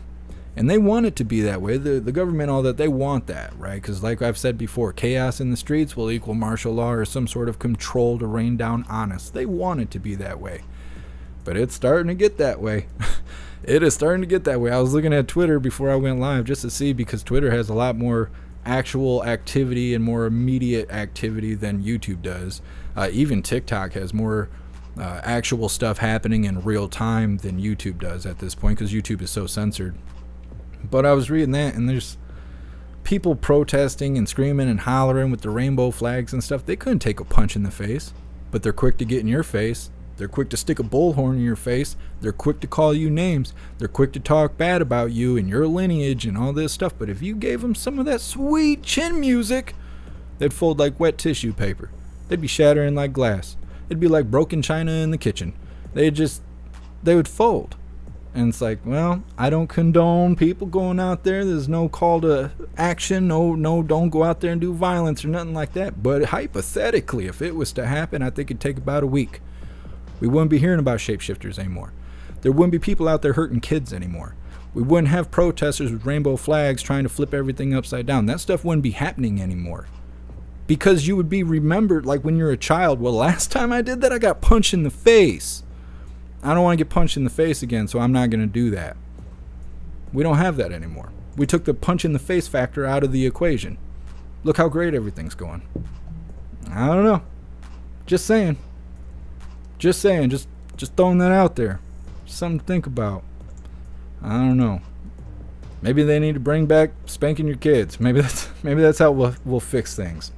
Speaker 1: And they want it to be that way. The government, all that, they want that, right? Because like I've said before, chaos in the streets will equal martial law or some sort of control to rain down on us. They want it to be that way. But it's starting to get that way. It is starting to get that way. I was looking at Twitter before I went live just to see, because Twitter has a lot more actual activity and more immediate activity than YouTube does. Even TikTok has more actual stuff happening in real time than YouTube does at this point, because YouTube is so censored. But I was reading that, and there's people protesting and screaming and hollering with the rainbow flags and stuff. They couldn't take a punch in the face, but they're quick to get in your face. They're quick to stick a bullhorn in your face. They're quick to call you names. They're quick to talk bad about you and your lineage and all this stuff. But if you gave them some of that sweet chin music, they'd fold like wet tissue paper. They'd be shattering like glass. It'd be like broken china in the kitchen. They would fold. And it's like, well, I don't condone people going out there. There's no call to action. No, don't go out there and do violence or nothing like that. But hypothetically, if it was to happen, I think it'd take about a week. We wouldn't be hearing about shapeshifters anymore. There wouldn't be people out there hurting kids anymore. We wouldn't have protesters with rainbow flags trying to flip everything upside down. That stuff wouldn't be happening anymore. Because you would be remembered like when you're a child. Well, last time I did that, I got punched in the face. I don't want to get punched in the face again, so I'm not going to do that. We don't have that anymore. We took the punch in the face factor out of the equation. Look how great everything's going. I don't know. Just saying. Just throwing that out there. Something to think about. I don't know. Maybe they need to bring back spanking your kids. Maybe that's how we'll fix things.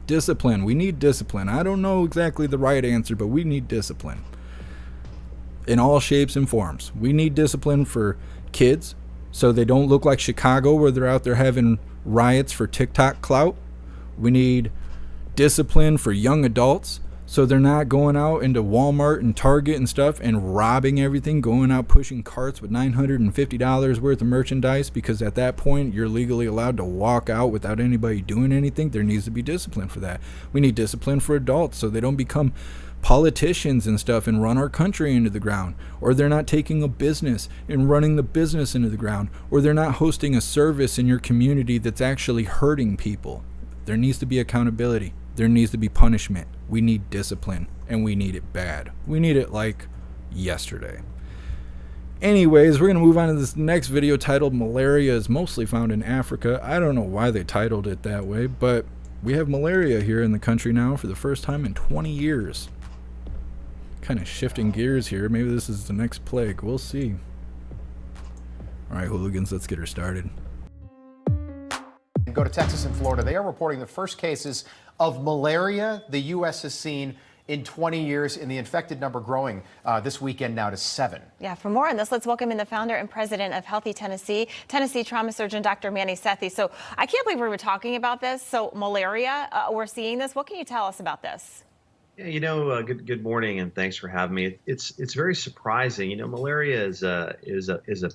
Speaker 1: Discipline. We need discipline. I don't know exactly the right answer, but we need discipline. In all shapes and forms. We need discipline for kids so they don't look like Chicago where they're out there having riots for TikTok clout. We need discipline for young adults So they're not going out into Walmart and Target and stuff and robbing everything, going out pushing carts with $950 worth of merchandise, because at that point you're legally allowed to walk out without anybody doing anything. There needs to be discipline for that. We need discipline for adults so they don't become politicians and stuff and run our country into the ground, or they're not taking a business and running the business into the ground, or they're not hosting a service in your community that's actually hurting people. There needs to be accountability. There needs to be punishment. We need discipline, and we need it bad. We need it like yesterday. Anyways, we're going to move on to this next video titled "Malaria is mostly found in Africa." I don't know why they titled it that way, but we have malaria here in the country now for the first time in 20 years. Kind of shifting gears here. Maybe this is the next plague. We'll see. All right, hooligans, let's get her started.
Speaker 6: Go to Texas and Florida. They are reporting the first cases of malaria the U.S. has seen in 20 years, and the infected number growing this weekend now to 7.
Speaker 7: Yeah, for more on this, let's welcome in the founder and president of Healthy Tennessee trauma surgeon, Dr. Mon-Sat. So I can't believe we were talking about this. So malaria, we're seeing this. What can you tell us about this?
Speaker 8: Yeah, good morning, and thanks for having me. It's very surprising. Malaria is a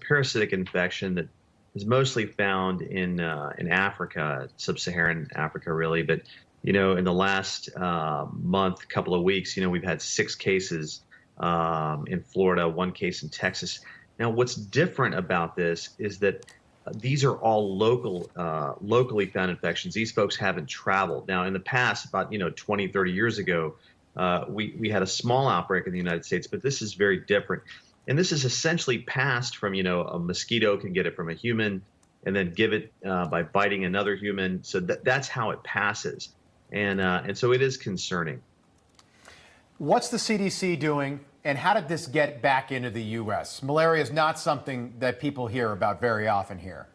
Speaker 8: parasitic infection that is mostly found in Africa, sub-Saharan Africa, really. But in the last couple of weeks, we've had 6 cases in Florida, 1 case in Texas. Now, what's different about this is that these are all locally found infections. These folks haven't traveled. Now, in the past, about 20, 30 years ago, we had a small outbreak in the United States, but this is very different. And this is essentially passed from, a mosquito can get it from a human and then give it by biting another human. So that's how it passes. And so it is concerning.
Speaker 6: What's the CDC doing, and how did this get back into the U.S.? Malaria is not something that people hear about very often here.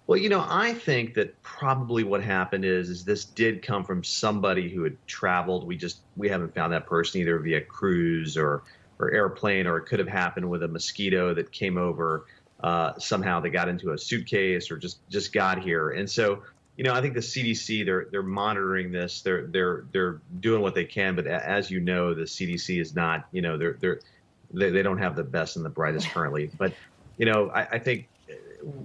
Speaker 8: Well, I think that probably what happened is this did come from somebody who had traveled. We haven't found that person either via cruise or airplane, or it could have happened with a mosquito that came over somehow. They got into a suitcase or just got here. And so, I think the CDC, they're monitoring this. They're doing what they can, but as the CDC is not, they don't have the best and the brightest currently. But I think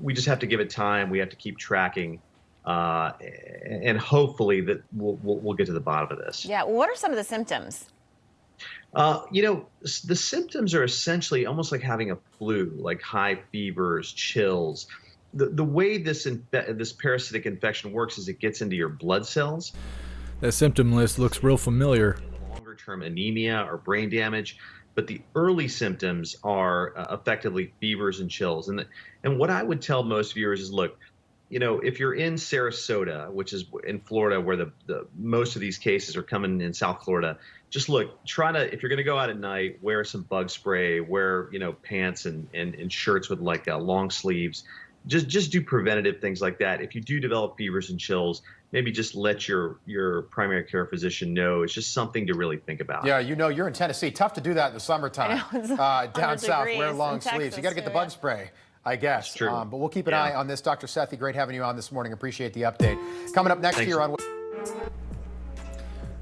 Speaker 8: we just have to give it time. We have to keep tracking, and hopefully that we'll get to the bottom of this.
Speaker 7: Yeah. What are some of the symptoms?
Speaker 8: The symptoms are essentially almost like having a flu, like high fevers, chills. The way this parasitic infection works is it gets into your blood cells.
Speaker 1: That symptom list looks real familiar.
Speaker 8: Longer-term anemia or brain damage, but the early symptoms are effectively fevers and chills. And what I would tell most viewers is, look, if you're in Sarasota, which is in Florida, where the most of these cases are coming in South Florida, just look, if you're going to go out at night, wear some bug spray, wear, pants and shirts with like long sleeves. Just do preventative things like that. If you do develop fevers and chills, maybe just let your primary care physician know. It's just something to really think about.
Speaker 6: Yeah, you're in Tennessee. Tough to do that in the summertime. Down south, wear long sleeves. You got to get the bug spray, I guess.
Speaker 8: True.
Speaker 6: But we'll keep an eye on this. Dr. Sethi, great having you on this morning. Appreciate the update. Coming up next here on...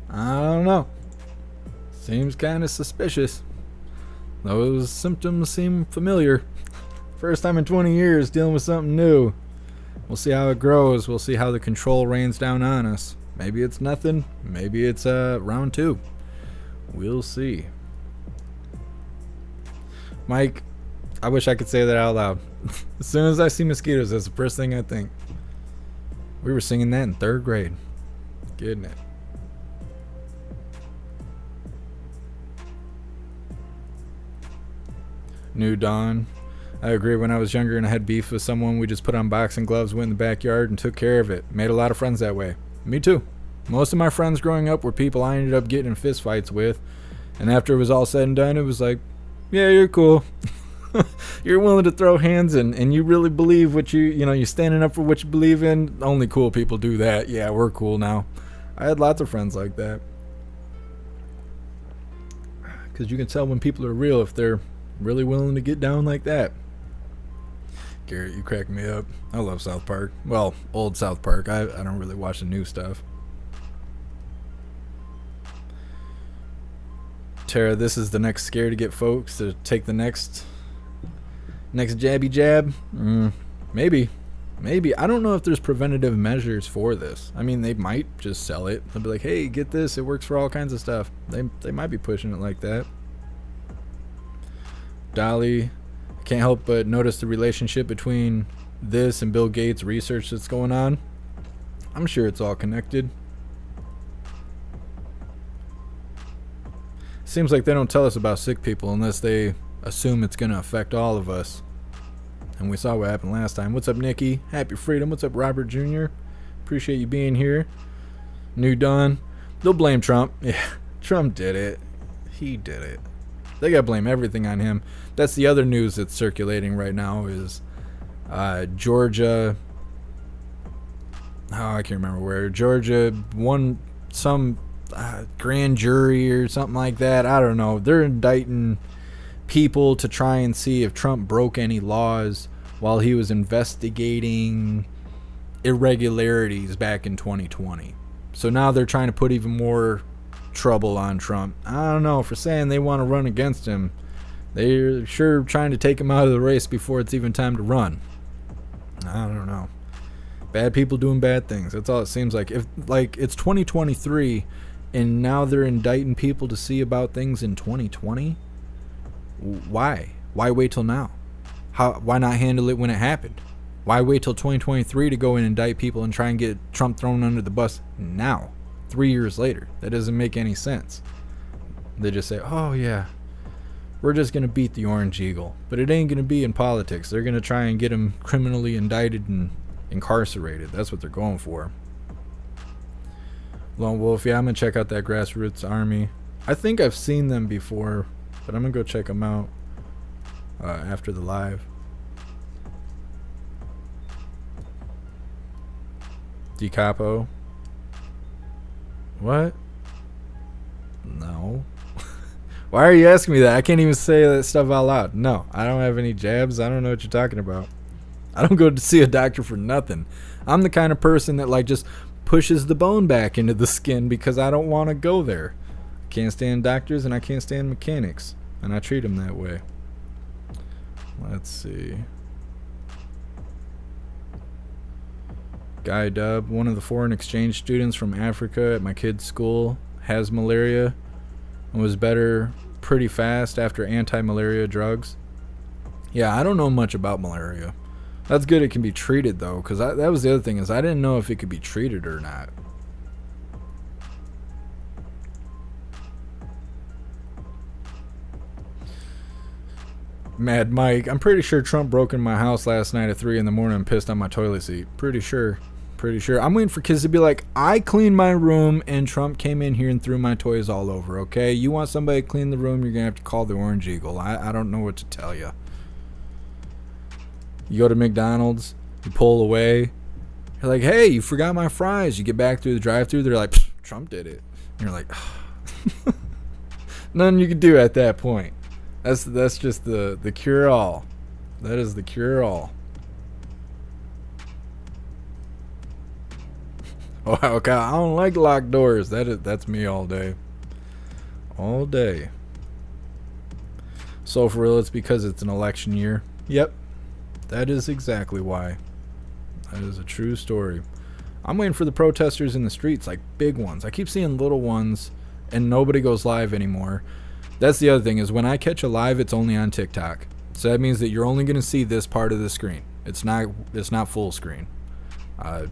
Speaker 1: I don't know. Seems kind of suspicious. Those symptoms seem familiar. First time in 20 years dealing with something new. We'll see how it grows. We'll see how the control rains down on us. Maybe it's nothing. Maybe it's round 2. We'll see. Mike, I wish I could say that out loud. As soon as I see mosquitoes, that's the first thing I think. We were singing that in 3rd grade. Getting it. New Dawn. I agree. When I was younger and I had beef with someone, we just put on boxing gloves, went in the backyard, and took care of it. Made a lot of friends that way. Me too. Most of my friends growing up were people I ended up getting in fist fights with. And after it was all said and done, it was like, yeah, you're cool. You're willing to throw hands and you really believe what you're standing up for what you believe in. Only cool people do that. Yeah, we're cool now. I had lots of friends like that. Because you can tell when people are real if they're really willing to get down like that. Garrett, you crack me up. I love South Park. Well, old South Park. I don't really watch the new stuff. Tara, this is the next scare to get folks to take the next jabby jab. Maybe. I don't know if there's preventative measures for this. I mean, they might just sell it. They'll be like, hey, get this. It works for all kinds of stuff. They might be pushing it like that. Dolly, I can't help but notice the relationship between this and Bill Gates' research that's going on. I'm sure it's all connected. Seems like they don't tell us about sick people unless they assume it's going to affect all of us. And we saw what happened last time. What's up, Nikki? Happy Freedom. What's up, Robert Jr.? Appreciate you being here. New Dawn. They'll blame Trump. Yeah, Trump did it. He did it. They got to blame everything on him. That's the other news that's circulating right now is Georgia. Oh, I can't remember where. Georgia won some grand jury or something like that. I don't know. They're indicting people to try and see if Trump broke any laws while he was investigating irregularities back in 2020. So now they're trying to put even more trouble on Trump. I don't know, for saying they want to run against him. They're sure trying to take him out of the race before it's even time to run. I don't know. Bad people doing bad things. That's all it seems like. If like it's 2023 and now they're indicting people to see about things in 2020, why wait till now? Why not handle it when it happened? Why wait till 2023 to go and indict people and try and get Trump thrown under the bus now, 3 years later? That doesn't make any sense. They just say, oh yeah, we're just going to beat the Orange Eagle. But it ain't going to be in politics. They're going to try and get him criminally indicted and incarcerated. That's what they're going for. Lone Wolf, yeah, I'm going to check out that Grassroots Army. I think I've seen them before, but I'm going to go check them out after the live. DeCapo. What? No. Why are you asking me that? I can't even say that stuff out loud. No, I don't have any jabs. I don't know what you're talking about. I don't go to see a doctor for nothing. I'm the kind of person that like just pushes the bone back into the skin because I don't want to go there. I can't stand doctors and I can't stand mechanics, and I treat them that way. Let's see. Guy Dub, one of the foreign exchange students from Africa at my kid's school, has malaria and was better pretty fast after anti-malaria drugs. Yeah, I don't know much about malaria. That's good it can be treated, though, because that was the other thing, is I didn't know if it could be treated or not. Mad Mike, I'm pretty sure Trump broke in my house last night at 3 in the morning and pissed on my toilet seat. Pretty sure. I'm waiting for kids to be like, I cleaned my room and Trump came in here and threw my toys all over, okay? You want somebody to clean the room, you're going to have to call the Orange Eagle. I don't know what to tell you. You go to McDonald's, you pull away. You're like, hey, you forgot my fries. You get back through the drive-thru, they're like, Trump did it. And you're like, oh. Nothing you can do at that point. That's just the cure-all. That is the cure-all. Oh, okay. I don't like locked doors. That's me all day. All day. So for real, it's because it's an election year. Yep. That is exactly why. That is a true story. I'm waiting for the protesters in the streets, like big ones. I keep seeing little ones, and nobody goes live anymore. That's the other thing, is when I catch a live, it's only on TikTok. So that means that you're only going to see this part of the screen. It's not full screen.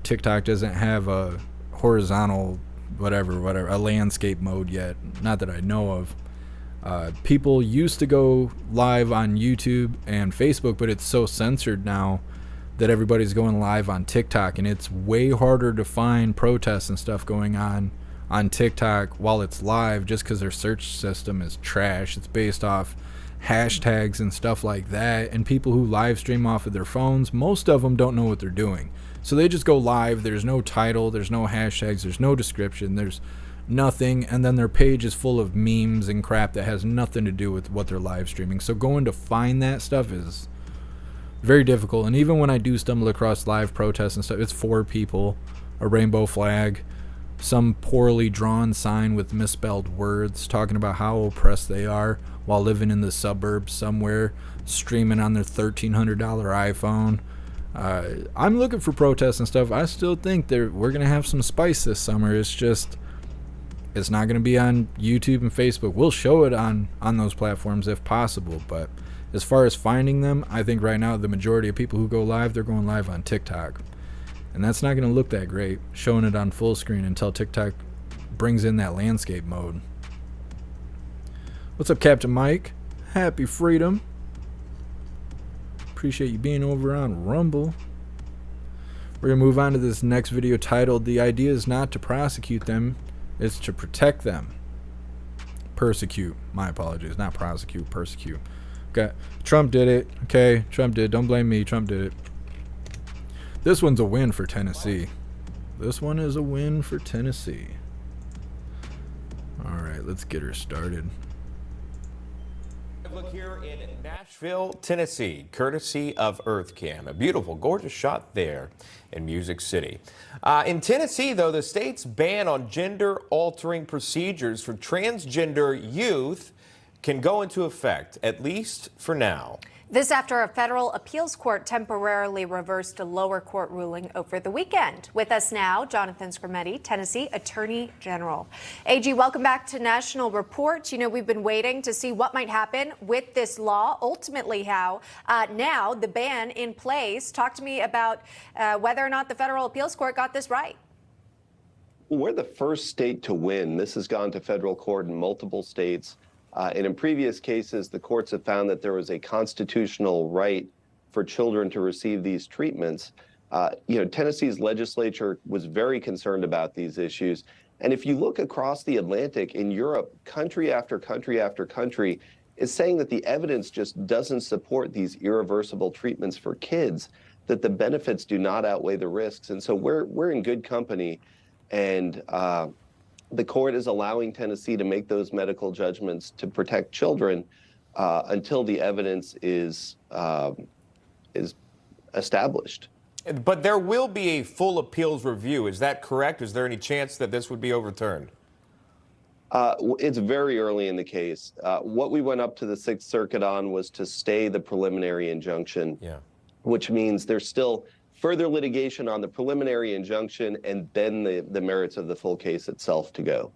Speaker 1: TikTok doesn't have a horizontal whatever, a landscape mode yet. Not that I know of. People used to go live on YouTube and Facebook, but it's so censored now that everybody's going live on TikTok, and it's way harder to find protests and stuff going on TikTok while it's live, just because their search system is trash. It's based off hashtags and stuff like that, and people who live stream off of their phones, most of them don't know what they're doing. So they just go live, there's no title, there's no hashtags, there's no description, there's nothing, and then their page is full of memes and crap that has nothing to do with what they're live streaming. So going to find that stuff is very difficult. And even when I do stumble across live protests and stuff, it's 4 people, a rainbow flag, some poorly drawn sign with misspelled words talking about how oppressed they are while living in the suburbs somewhere, streaming on their $1,300 iPhone. I'm looking for protests and stuff. I still think we're going to have some spice this summer. It's just, it's not going to be on YouTube and Facebook. We'll show it on those platforms if possible. But as far as finding them, I think right now the majority of people who go live, they're going live on TikTok. And that's not going to look that great, showing it on full screen until TikTok brings in that landscape mode. What's up, Captain Mike? Happy freedom. Appreciate you being over on Rumble. We're going to move on to this next video titled, "The idea is not to prosecute them, it's to protect them." Persecute. My apologies. Not prosecute, persecute. Okay. Trump did it. Okay. Trump did. Don't blame me. Trump did it. This one's a win for Tennessee. This one is a win for Tennessee. All right, let's get her started.
Speaker 9: Look here in Nashville, Tennessee, courtesy of EarthCam. A beautiful, gorgeous shot there in Music City. In Tennessee, though, the state's ban on gender-altering procedures for transgender youth can go into effect, at least for now.
Speaker 10: This after a federal appeals court temporarily reversed a lower court ruling over the weekend. With us now, Jonathan Skrmetti, Tennessee Attorney General. AG, welcome back to National Report. You know, we've been waiting to see what might happen with this law, ultimately how. Now, the ban in place. Talk to me about whether or not the federal appeals court got this right.
Speaker 11: We're the first state to win. This has gone to federal court in multiple states. And in previous cases, the courts have found that there was a constitutional right for children to receive these treatments. Tennessee's legislature was very concerned about these issues. And if you look across the Atlantic, in Europe, country after country after country is saying that the evidence just doesn't support these irreversible treatments for kids, that the benefits do not outweigh the risks. And so we're in good company. And the court is allowing Tennessee to make those medical judgments to protect children until the evidence is established.
Speaker 9: But there will be a full appeals review. Is that correct? Is there any chance that this would be overturned?
Speaker 11: It's very early in the case. What we went up to the Sixth Circuit on was to stay the preliminary injunction, which means there's still further litigation on the preliminary injunction and then the merits of the full case itself to go.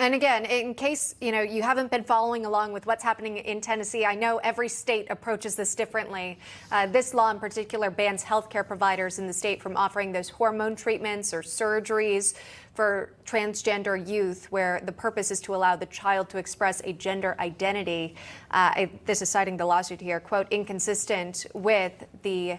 Speaker 10: And again, in case you haven't been following along with what's happening in Tennessee, I know every state approaches this differently. This law in particular bans healthcare providers in the state from offering those hormone treatments or surgeries for transgender youth, where the purpose is to allow the child to express a gender identity. This is citing the lawsuit here, quote, inconsistent with the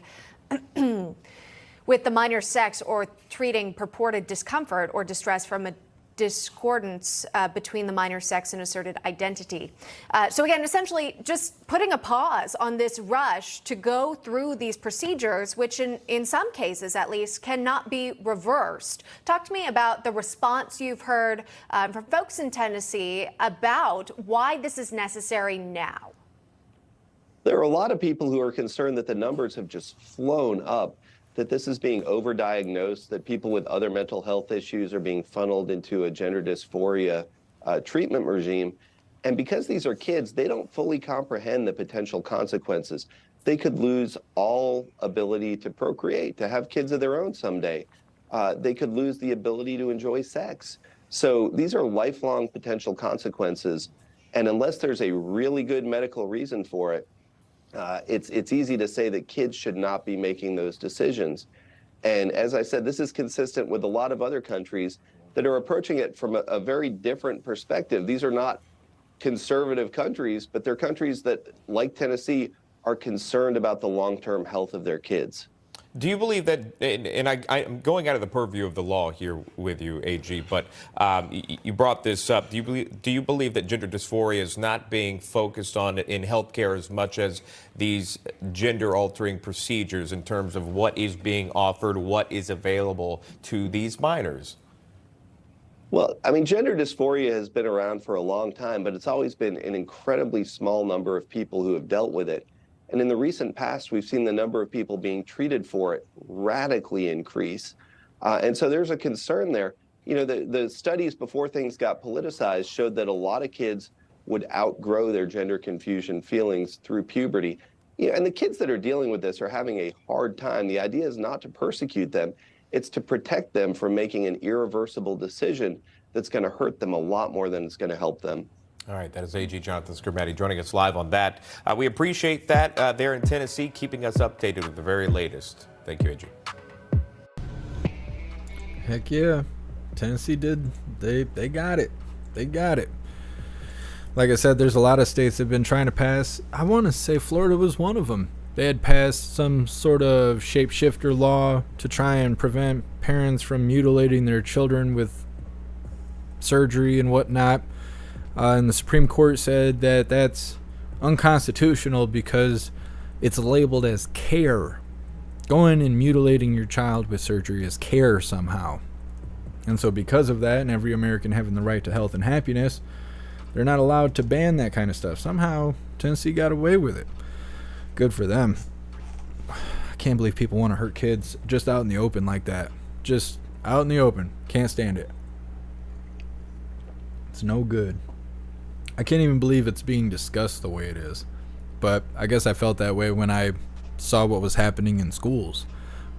Speaker 10: with the minor sex or treating purported discomfort or distress from a discordance between the minor sex and asserted identity. So again, essentially just putting a pause on this rush to go through these procedures, which in some cases at least cannot be reversed. Talk to me about the response you've heard from folks in Tennessee about why this is necessary now.
Speaker 11: There are a lot of people who are concerned that the numbers have just flown up, that this is being overdiagnosed, that people with other mental health issues are being funneled into a gender dysphoria treatment regime. And because these are kids, they don't fully comprehend the potential consequences. They could lose all ability to procreate, to have kids of their own someday. They could lose the ability to enjoy sex. So these are lifelong potential consequences. And unless there's a really good medical reason for it, it's easy to say that kids should not be making those decisions. And as I said, this is consistent with a lot of other countries that are approaching it from a very different perspective. These are not conservative countries, but they're countries that, like Tennessee, are concerned about the long-term health of their kids.
Speaker 9: Do you believe that, and I'm going out of the purview of the law here with you, AG, but you brought this up. Do you believe that gender dysphoria is not being focused on in healthcare as much as these gender-altering procedures in terms of what is being offered, what is available to these minors?
Speaker 11: Well, I mean, gender dysphoria has been around for a long time, but it's always been an incredibly small number of people who have dealt with it. And in the recent past, we've seen the number of people being treated for it radically increase. And so there's a concern there. you know, the studies before things got politicized showed that a lot of kids would outgrow their gender confusion feelings through puberty. You know, and the kids that are dealing with this are having a hard time. The idea is not to persecute them. It's to protect them from making an irreversible decision that's going to hurt them a lot more than it's going to help them.
Speaker 9: All right, that is AG Jonathan Skrmetti joining us live on that. We appreciate that there in Tennessee, keeping us updated with the very latest. Thank you, AG.
Speaker 1: Heck yeah. Tennessee did. They got it. They got it. Like I said, there's a lot of states that have been trying to pass. I want to say Florida was one of them. They had passed some sort of shapeshifter law to try and prevent parents from mutilating their children with surgery and whatnot. And the Supreme Court said that that's unconstitutional because it's labeled as care. Going and mutilating your child with surgery is care somehow. And so because of that, and every American having the right to health and happiness, they're not allowed to ban that kind of stuff. Somehow, Tennessee got away with it. Good for them. I can't believe people want to hurt kids just out in the open like that. Just out in the open. Can't stand it. It's no good. I can't even believe it's being discussed the way it is. But I guess I felt that way when I saw what was happening in schools,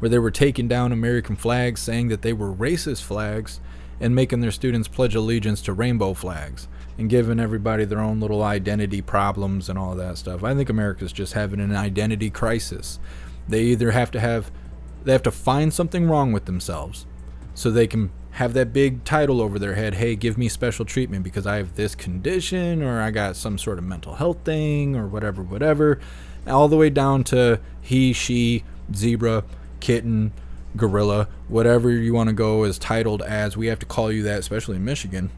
Speaker 1: where they were taking down American flags, saying that they were racist flags, and making their students pledge allegiance to rainbow flags, and giving everybody their own little identity problems and all that stuff. I think America's just having an identity crisis. They either have to find something wrong with themselves so they can have that big title over their head, hey, give me special treatment because I have this condition, or I got some sort of mental health thing, or whatever, all the way down to he, she, zebra, kitten, gorilla, whatever you want to go as titled as. We have to call you that, especially in Michigan,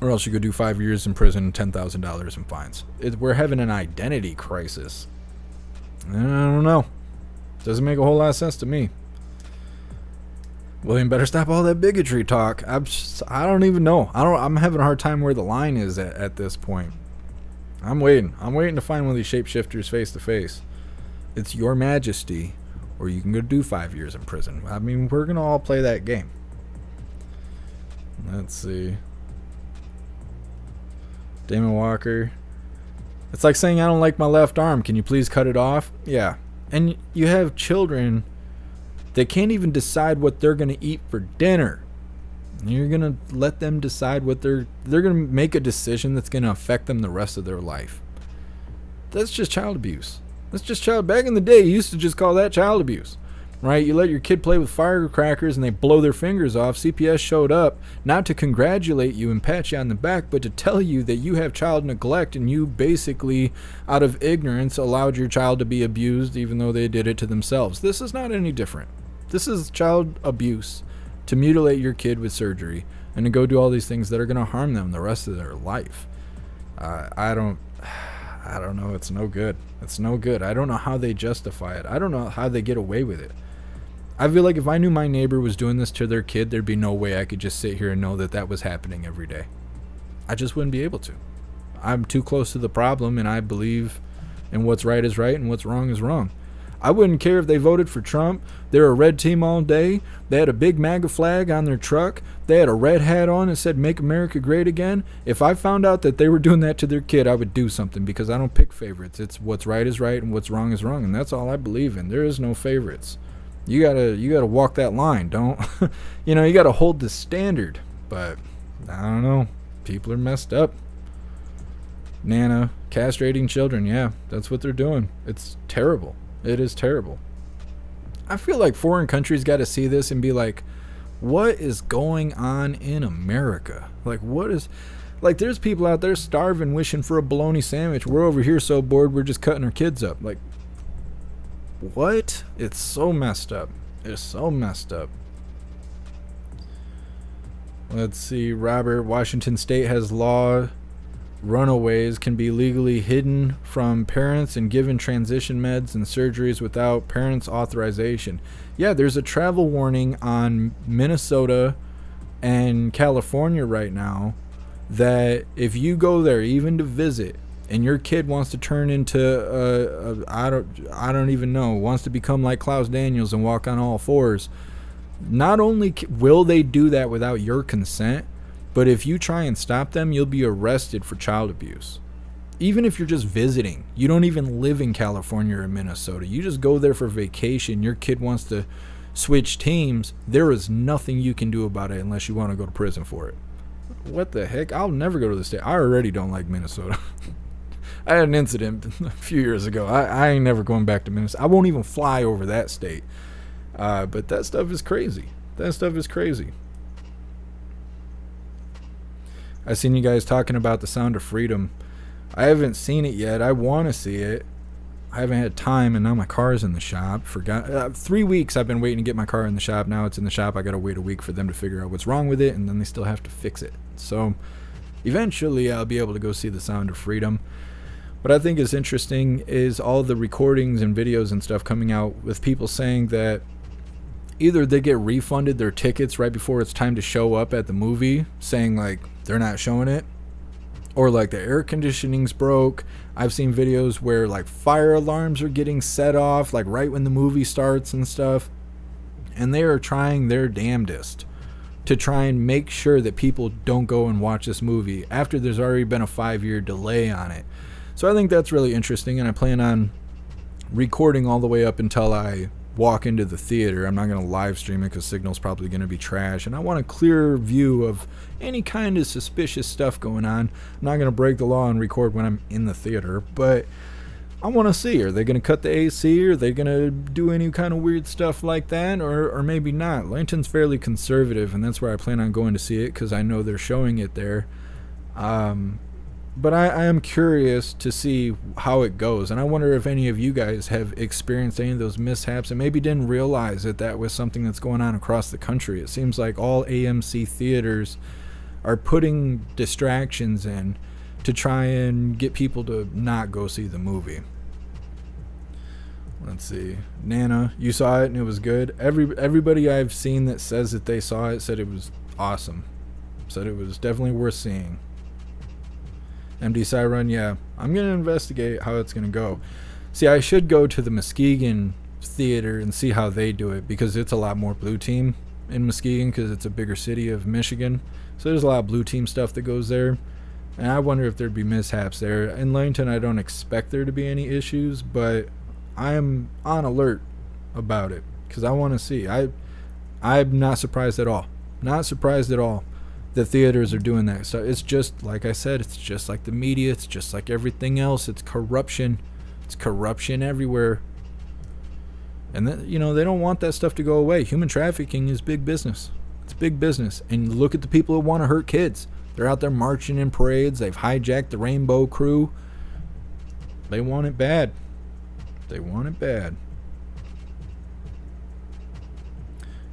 Speaker 1: or else you could do 5 years in prison and $10,000 in fines. We're having an identity crisis. I don't know. Doesn't make a whole lot of sense to me. William better stop all that bigotry talk. I don't even know. I'm having a hard time where the line is at this point. I'm waiting to find one of these shapeshifters face to face. It's your majesty, or you can go do 5 years in prison. I mean, we're gonna all play that game. Let's see. Damon Walker. It's like saying I don't like my left arm. Can you please cut it off? Yeah. And you have children that can't even decide what they're going to eat for dinner. You're going to let them decide what they're going to make a decision that's going to affect them the rest of their life. That's just child abuse. Back in the day, you used to just call that child abuse. Right? You let your kid play with firecrackers and they blow their fingers off. CPS showed up not to congratulate you and pat you on the back, but to tell you that you have child neglect and you basically, out of ignorance, allowed your child to be abused even though they did it to themselves. This is not any different. This is child abuse, to mutilate your kid with surgery and to go do all these things that are going to harm them the rest of their life. I don't know. It's no good. I don't know how they justify it. I don't know how they get away with it. I feel like if I knew my neighbor was doing this to their kid, there'd be no way I could just sit here and know that that was happening every day. I just wouldn't be able to. I'm too close to the problem, and I believe in what's right is right and what's wrong is wrong. I wouldn't care if they voted for Trump. They're a red team all day. They had a big MAGA flag on their truck. They had a red hat on that said, "Make America Great Again." If I found out that they were doing that to their kid, I would do something, because I don't pick favorites. It's what's right is right and what's wrong is wrong, and that's all I believe in. There is no favorites. You gotta walk that line. Don't, you gotta hold the standard. But I don't know. People are messed up. Nana, castrating children. Yeah, that's what they're doing. It's terrible. It is terrible. I feel like foreign countries got to see this and be like, what is going on in America? Like, there's people out there starving, wishing for a bologna sandwich. We're over here so bored, we're just cutting our kids up. Like, what? It's so messed up. It's so messed up. Let's see. Robert, Washington State has law. Runaways can be legally hidden from parents and given transition meds and surgeries without parents' authorization. Yeah, there's a travel warning on Minnesota and California right now that if you go there even to visit and your kid wants to turn into I don't even know, wants to become like Klaus Daniels and walk on all fours, not only will they do that without your consent, but if you try and stop them, you'll be arrested for child abuse. Even if you're just visiting, you don't even live in California or Minnesota, you just go there for vacation, your kid wants to switch teams, there is nothing you can do about it unless you want to go to prison for it. What the heck? I'll never go to the state. I already don't like Minnesota. I had an incident a few years ago. I ain't never going back to Minnesota. I won't even fly over that state. But that stuff is crazy. That stuff is crazy. I seen you guys talking about The Sound of Freedom. I haven't seen it yet. I want to see it. I haven't had time, and now my car's in the shop. Forgot 3 weeks I've been waiting to get my car in the shop. Now it's in the shop. I gotta wait a week for them to figure out what's wrong with it, and then they still have to fix it. So eventually I'll be able to go see The Sound of Freedom. What I think is interesting is all the recordings and videos and stuff coming out with people saying that either they get refunded their tickets right before it's time to show up at the movie, saying like they're not showing it, or like the air conditioning's broke. I've seen videos where like fire alarms are getting set off like right when the movie starts and stuff, and they are trying their damnedest to try and make sure that people don't go and watch this movie after there's already been a 5-year delay on it. So I think that's really interesting, and I plan on recording all the way up until I walk into the theater. I'm not going to live stream it because signal's probably going to be trash, and I want a clear view of any kind of suspicious stuff going on. I'm not going to break the law and record when I'm in the theater, but I want to see, are they going to cut the AC? Are they going to do any kind of weird stuff like that, or maybe not? Langton's fairly conservative, and that's where I plan on going to see it because I know they're showing it there. But I am curious to see how it goes, and I wonder if any of you guys have experienced any of those mishaps and maybe didn't realize that that was something that's going on across the country. It seems like all AMC theaters are putting distractions in to try and get people to not go see the movie. Let's see. Nana, you saw it and it was good. Everybody I've seen that says that they saw it said it was awesome. Said it was definitely worth seeing. MD Cyron, yeah, I'm going to investigate how it's going to go. See, I should go to the Muskegon theater and see how they do it, because it's a lot more blue team in Muskegon because it's a bigger city of Michigan. So there's a lot of blue team stuff that goes there. And I wonder if there'd be mishaps there. In Langton, I don't expect there to be any issues, but I'm on alert about it because I want to see. I'm not surprised at all. Not surprised at all. The theaters are doing that. So it's just like I said, it's just like the media, it's just like everything else. It's corruption. It's corruption everywhere. And then, you know, they don't want that stuff to go away. Human trafficking is big business. It's big business. And look at the people who want to hurt kids. They're out there marching in parades. They've hijacked the Rainbow Crew. They want it bad. They want it bad.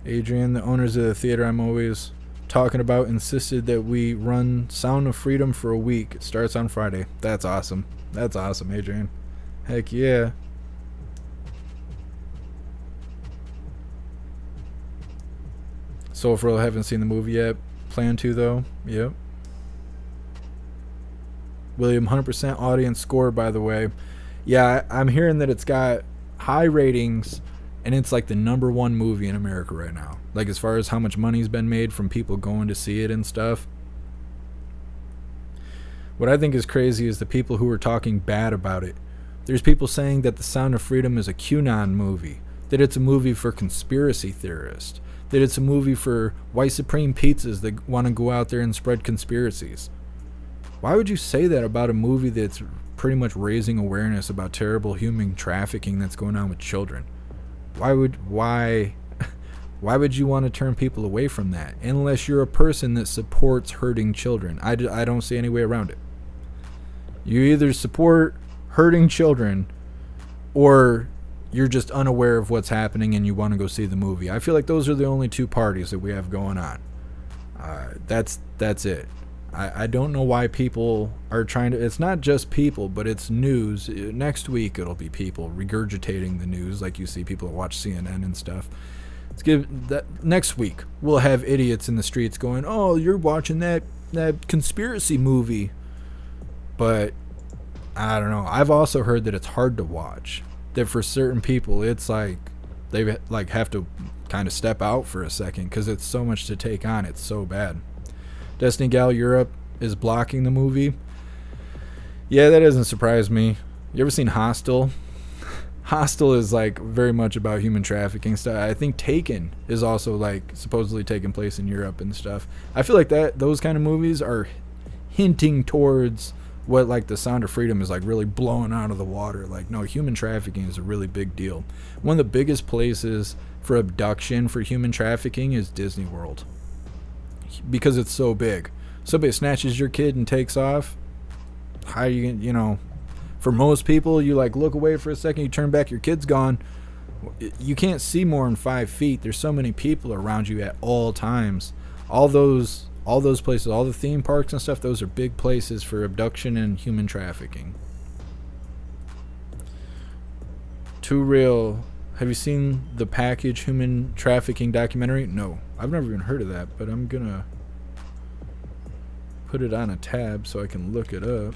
Speaker 1: Adrian, the owners of the theater I'm always talking about, insisted that we run Sound of Freedom for a week. It starts on Friday. That's awesome. That's awesome, Adrian. Heck yeah. Soulful, haven't seen the movie yet. Plan to though. Yep. William, 100% audience score, by the way. Yeah, I'm hearing that it's got high ratings, and it's like the #1 movie in America right now. Like, as far as how much money's been made from people going to see it and stuff. What I think is crazy is the people who are talking bad about it. There's people saying that The Sound of Freedom is a QAnon movie, that it's a movie for conspiracy theorists, that it's a movie for white supreme pizzas that want to go out there and spread conspiracies. Why would you say that about a movie that's pretty much raising awareness about terrible human trafficking that's going on with children? Why would you want to turn people away from that? Unless you're a person that supports hurting children. I don't see any way around it. You either support hurting children, or you're just unaware of what's happening and you want to go see the movie. I feel like those are the only two parties that we have going on. That's it. I don't know why people are trying to. It's not just people, but it's news. Next week it'll be people regurgitating the news, like you see people that watch CNN and stuff. Next week we'll have idiots in the streets going, "Oh, you're watching that conspiracy movie." But I don't know. I've also heard that it's hard to watch. That for certain people, it's like they like have to kind of step out for a second because it's so much to take on. It's so bad. Destiny Gal Europe is blocking the movie. Yeah, that doesn't surprise me. You ever seen Hostel? Hostel is like very much about human trafficking stuff. I think Taken is also like supposedly taking place in Europe and stuff. I feel like those kind of movies are hinting towards what like the Sound of Freedom is like really blowing out of the water. Like, no, human trafficking is a really big deal. One of the biggest places for abduction for human trafficking is Disney World, because it's so big. Somebody snatches your kid and takes off. How are you gonna, you know, for most people, you like look away for a second, you turn back, your kid's gone. You can't see more than 5 feet. There's so many people around you at all times. All those places, all the theme parks and stuff, those are big places for abduction and human trafficking. Too Real. Have you seen the Package human trafficking documentary? No, I've never even heard of that, but I'm gonna put it on a tab so I can look it up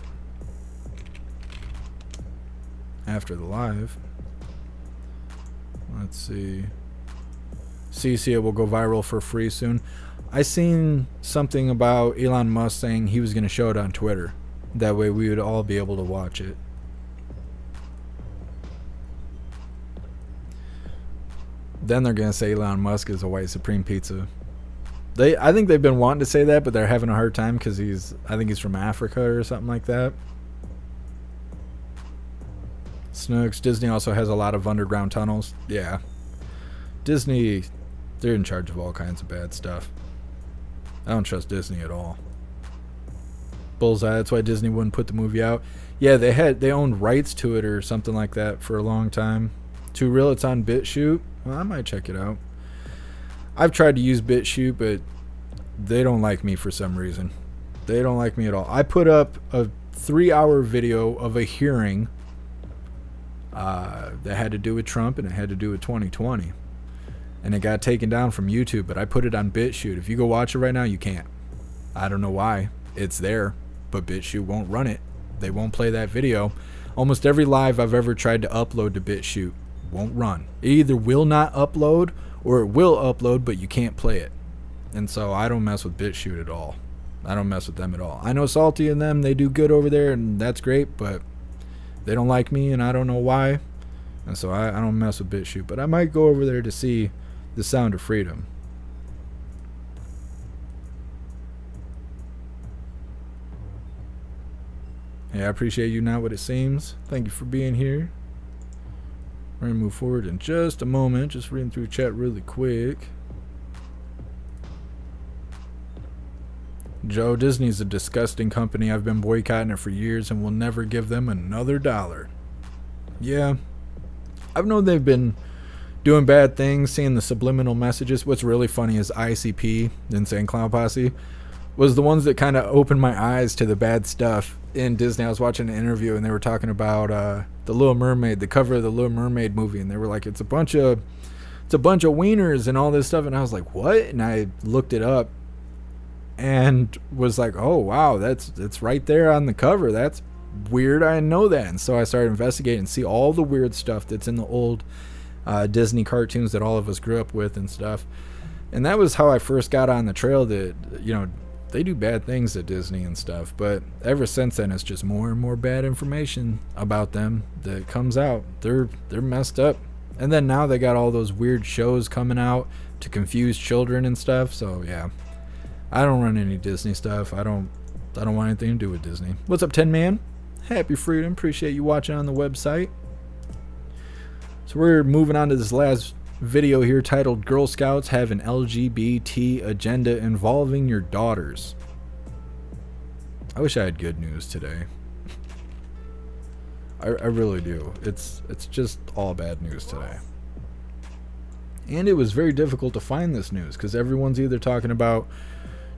Speaker 1: after the live. Let's see. It will go viral for free soon. I seen something about Elon Musk saying he was going to show it on Twitter. That way we would all be able to watch it. Then they're going to say Elon Musk is a white supreme pizza. I think they've been wanting to say that, but they're having a hard time because I think he's from Africa or something like that. Snooks. Disney also has a lot of underground tunnels. Yeah. Disney, they're in charge of all kinds of bad stuff. I don't trust Disney at all. Bullseye, that's why Disney wouldn't put the movie out. Yeah, they owned rights to it or something like that for a long time. Too Real, it's on BitChute. Well, I might check it out. I've tried to use BitChute, but they don't like me for some reason. They don't like me at all. I put up a 3-hour video of a hearing that had to do with Trump and it had to do with 2020. And it got taken down from YouTube, but I put it on BitChute. If you go watch it right now, you can't. I don't know why. It's there, but BitChute won't run it. They won't play that video. Almost every live I've ever tried to upload to BitChute won't run. It either will not upload or it will upload, but you can't play it. And so I don't mess with BitChute at all. I don't mess with them at all. I know Salty and them, they do good over there, and that's great, but they don't like me, and I don't know why. And so I don't mess with BitChute. But I might go over there to see the Sound of Freedom. Hey, I appreciate you, Not What It Seems. Thank you for being here. We're going to move forward in just a moment. Just reading through chat really quick. Joe, Disney's a disgusting company. I've been boycotting it for years and will never give them another dollar. Yeah. I've known they've been doing bad things, seeing the subliminal messages. What's really funny is ICP, Insane Clown Posse, was the ones that kind of opened my eyes to the bad stuff in Disney. I was watching an interview and they were talking about the Little Mermaid, the cover of the Little Mermaid movie, and they were like, it's a bunch of wieners and all this stuff. And I was like, what? And I looked it up and was like, oh wow, it's right there on the cover. That's weird. I didn't know that. And so I started investigating and see all the weird stuff that's in the old Disney cartoons that all of us grew up with and stuff. And that was how I first got on the trail that, you know, they do bad things at Disney and stuff. But ever since then, it's just more and more bad information about them that comes out. They're messed up. And then now they got all those weird shows coming out to confuse children and stuff. So yeah, I don't run any Disney stuff. I don't want anything to do with Disney. What's up, 10 Man? Happy Freedom. Appreciate you watching on the website. So we're moving on to this last video here titled Girl Scouts Have an LGBT Agenda Involving Your Daughters. I wish I had good news today. I really do. It's just all bad news today. And it was very difficult to find this news because everyone's either talking about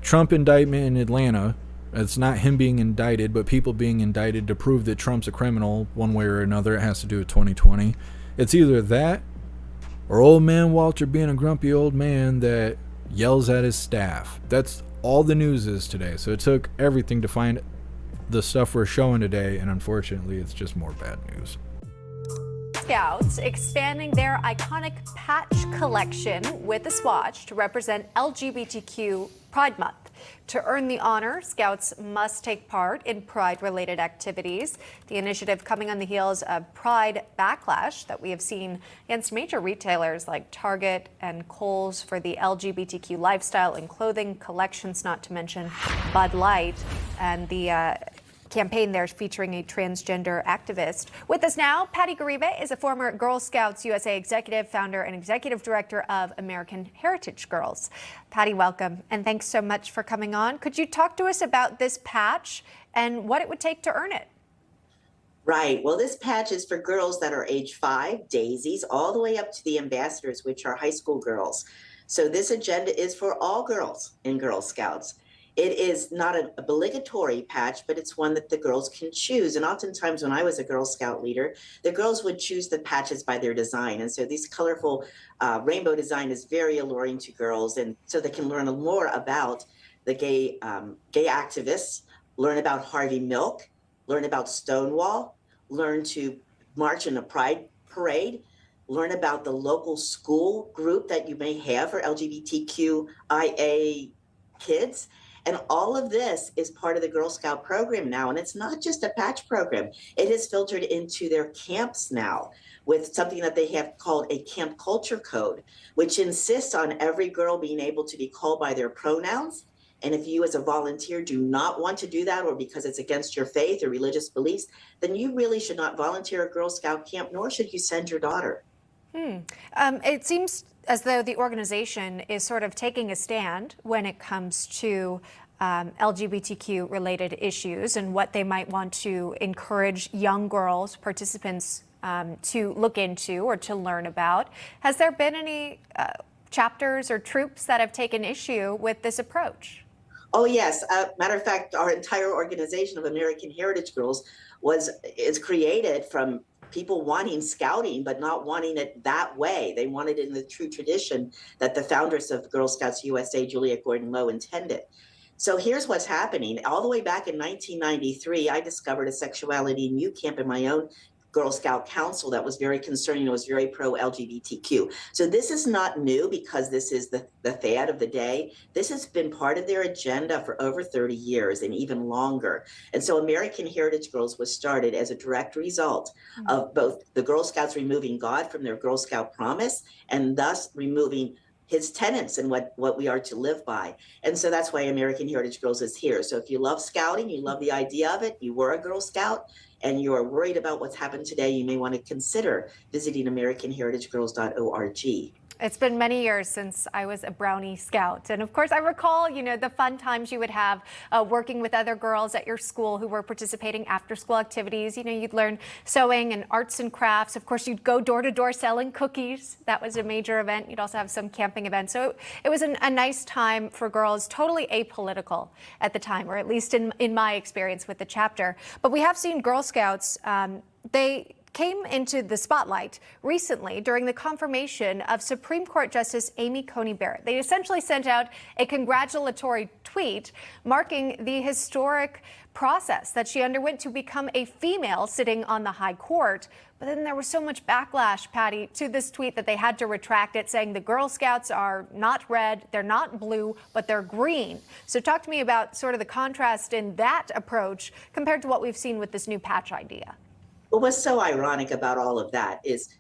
Speaker 1: Trump indictment in Atlanta. It's not him being indicted, but people being indicted to prove that Trump's a criminal one way or another. It has to do with 2020. It's either that or old man Walter being a grumpy old man that yells at his staff. That's all the news is today. So it took everything to find the stuff we're showing today, and unfortunately it's just more bad news.
Speaker 10: Scouts expanding their iconic patch collection with a swatch to represent LGBTQ Pride Month. To earn the honor, Scouts must take part in Pride-related activities. The initiative coming on the heels of Pride backlash that we have seen against major retailers like Target and Kohl's for the LGBTQ lifestyle and clothing collections, not to mention Bud Light and the campaign there featuring a transgender activist. With us now, Patty Garibe is a former Girl Scouts USA executive, founder, and executive director of American Heritage Girls. Patty, welcome, and thanks so much for coming on. Could you talk to us about this patch and what it would take to earn it?
Speaker 12: Right. Well, this patch is for girls that are age 5, daisies, all the way up to the ambassadors, which are high school girls. So this agenda is for all girls in Girl Scouts. It is not an obligatory patch, but it's one that the girls can choose. And oftentimes when I was a Girl Scout leader, the girls would choose the patches by their design. And so this colorful rainbow design is very alluring to girls. And so they can learn more about the gay activists, learn about Harvey Milk, learn about Stonewall, learn to march in a pride parade, learn about the local school group that you may have for LGBTQIA kids. And all of this is part of the Girl Scout program now. And it's not just a patch program. It has filtered into their camps now with something that they have called a camp culture code, which insists on every girl being able to be called by their pronouns. And if you as a volunteer do not want to do that, or because it's against your faith or religious beliefs, then you really should not volunteer at Girl Scout camp, nor should you send your daughter.
Speaker 10: It seems as though the organization is sort of taking a stand when it comes to LGBTQ related issues and what they might want to encourage young girls, participants to look into or to learn about. Has there been any chapters or troops that have taken issue with this approach?
Speaker 12: Oh, yes. Matter of fact, our entire organization of American Heritage Girls is created from people wanting scouting, but not wanting it that way. They wanted it in the true tradition that the founders of Girl Scouts USA, Juliette Gordon Low, intended. So here's what's happening. All the way back in 1993, I discovered a sexuality and youth camp in my own Girl Scout council that was very concerning. It was very pro-LGBTQ. So this is not new because this is the fad of the day. This has been part of their agenda for over 30 years and even longer. And so American Heritage Girls was started as a direct result of both the Girl Scouts removing God from their Girl Scout promise and thus removing his tenets and what we are to live by. And so that's why American Heritage Girls is here. So if you love scouting, you love the idea of it, you were a Girl Scout, and you're worried about what's happened today, you may want to consider visiting AmericanHeritageGirls.org.
Speaker 10: It's been many years since I was a Brownie Scout. And of course, I recall, the fun times you would have working with other girls at your school who were participating after school activities. You'd learn sewing and arts and crafts. Of course, you'd go door to door selling cookies. That was a major event. You'd also have some camping events. So it was a nice time for girls, totally apolitical at the time, or at least in my experience with the chapter. But we have seen Girl Scouts, they came into the spotlight recently during the confirmation of Supreme Court Justice Amy Coney Barrett. They essentially sent out a congratulatory tweet marking the historic process that she underwent to become a female sitting on the high court. But then there was so much backlash, Patty, to this tweet that they had to retract it, saying the Girl Scouts are not red, they're not blue, but they're green. So talk to me about sort of the contrast in that approach compared to what we've seen with this new patch idea.
Speaker 12: But what's so ironic about all of that is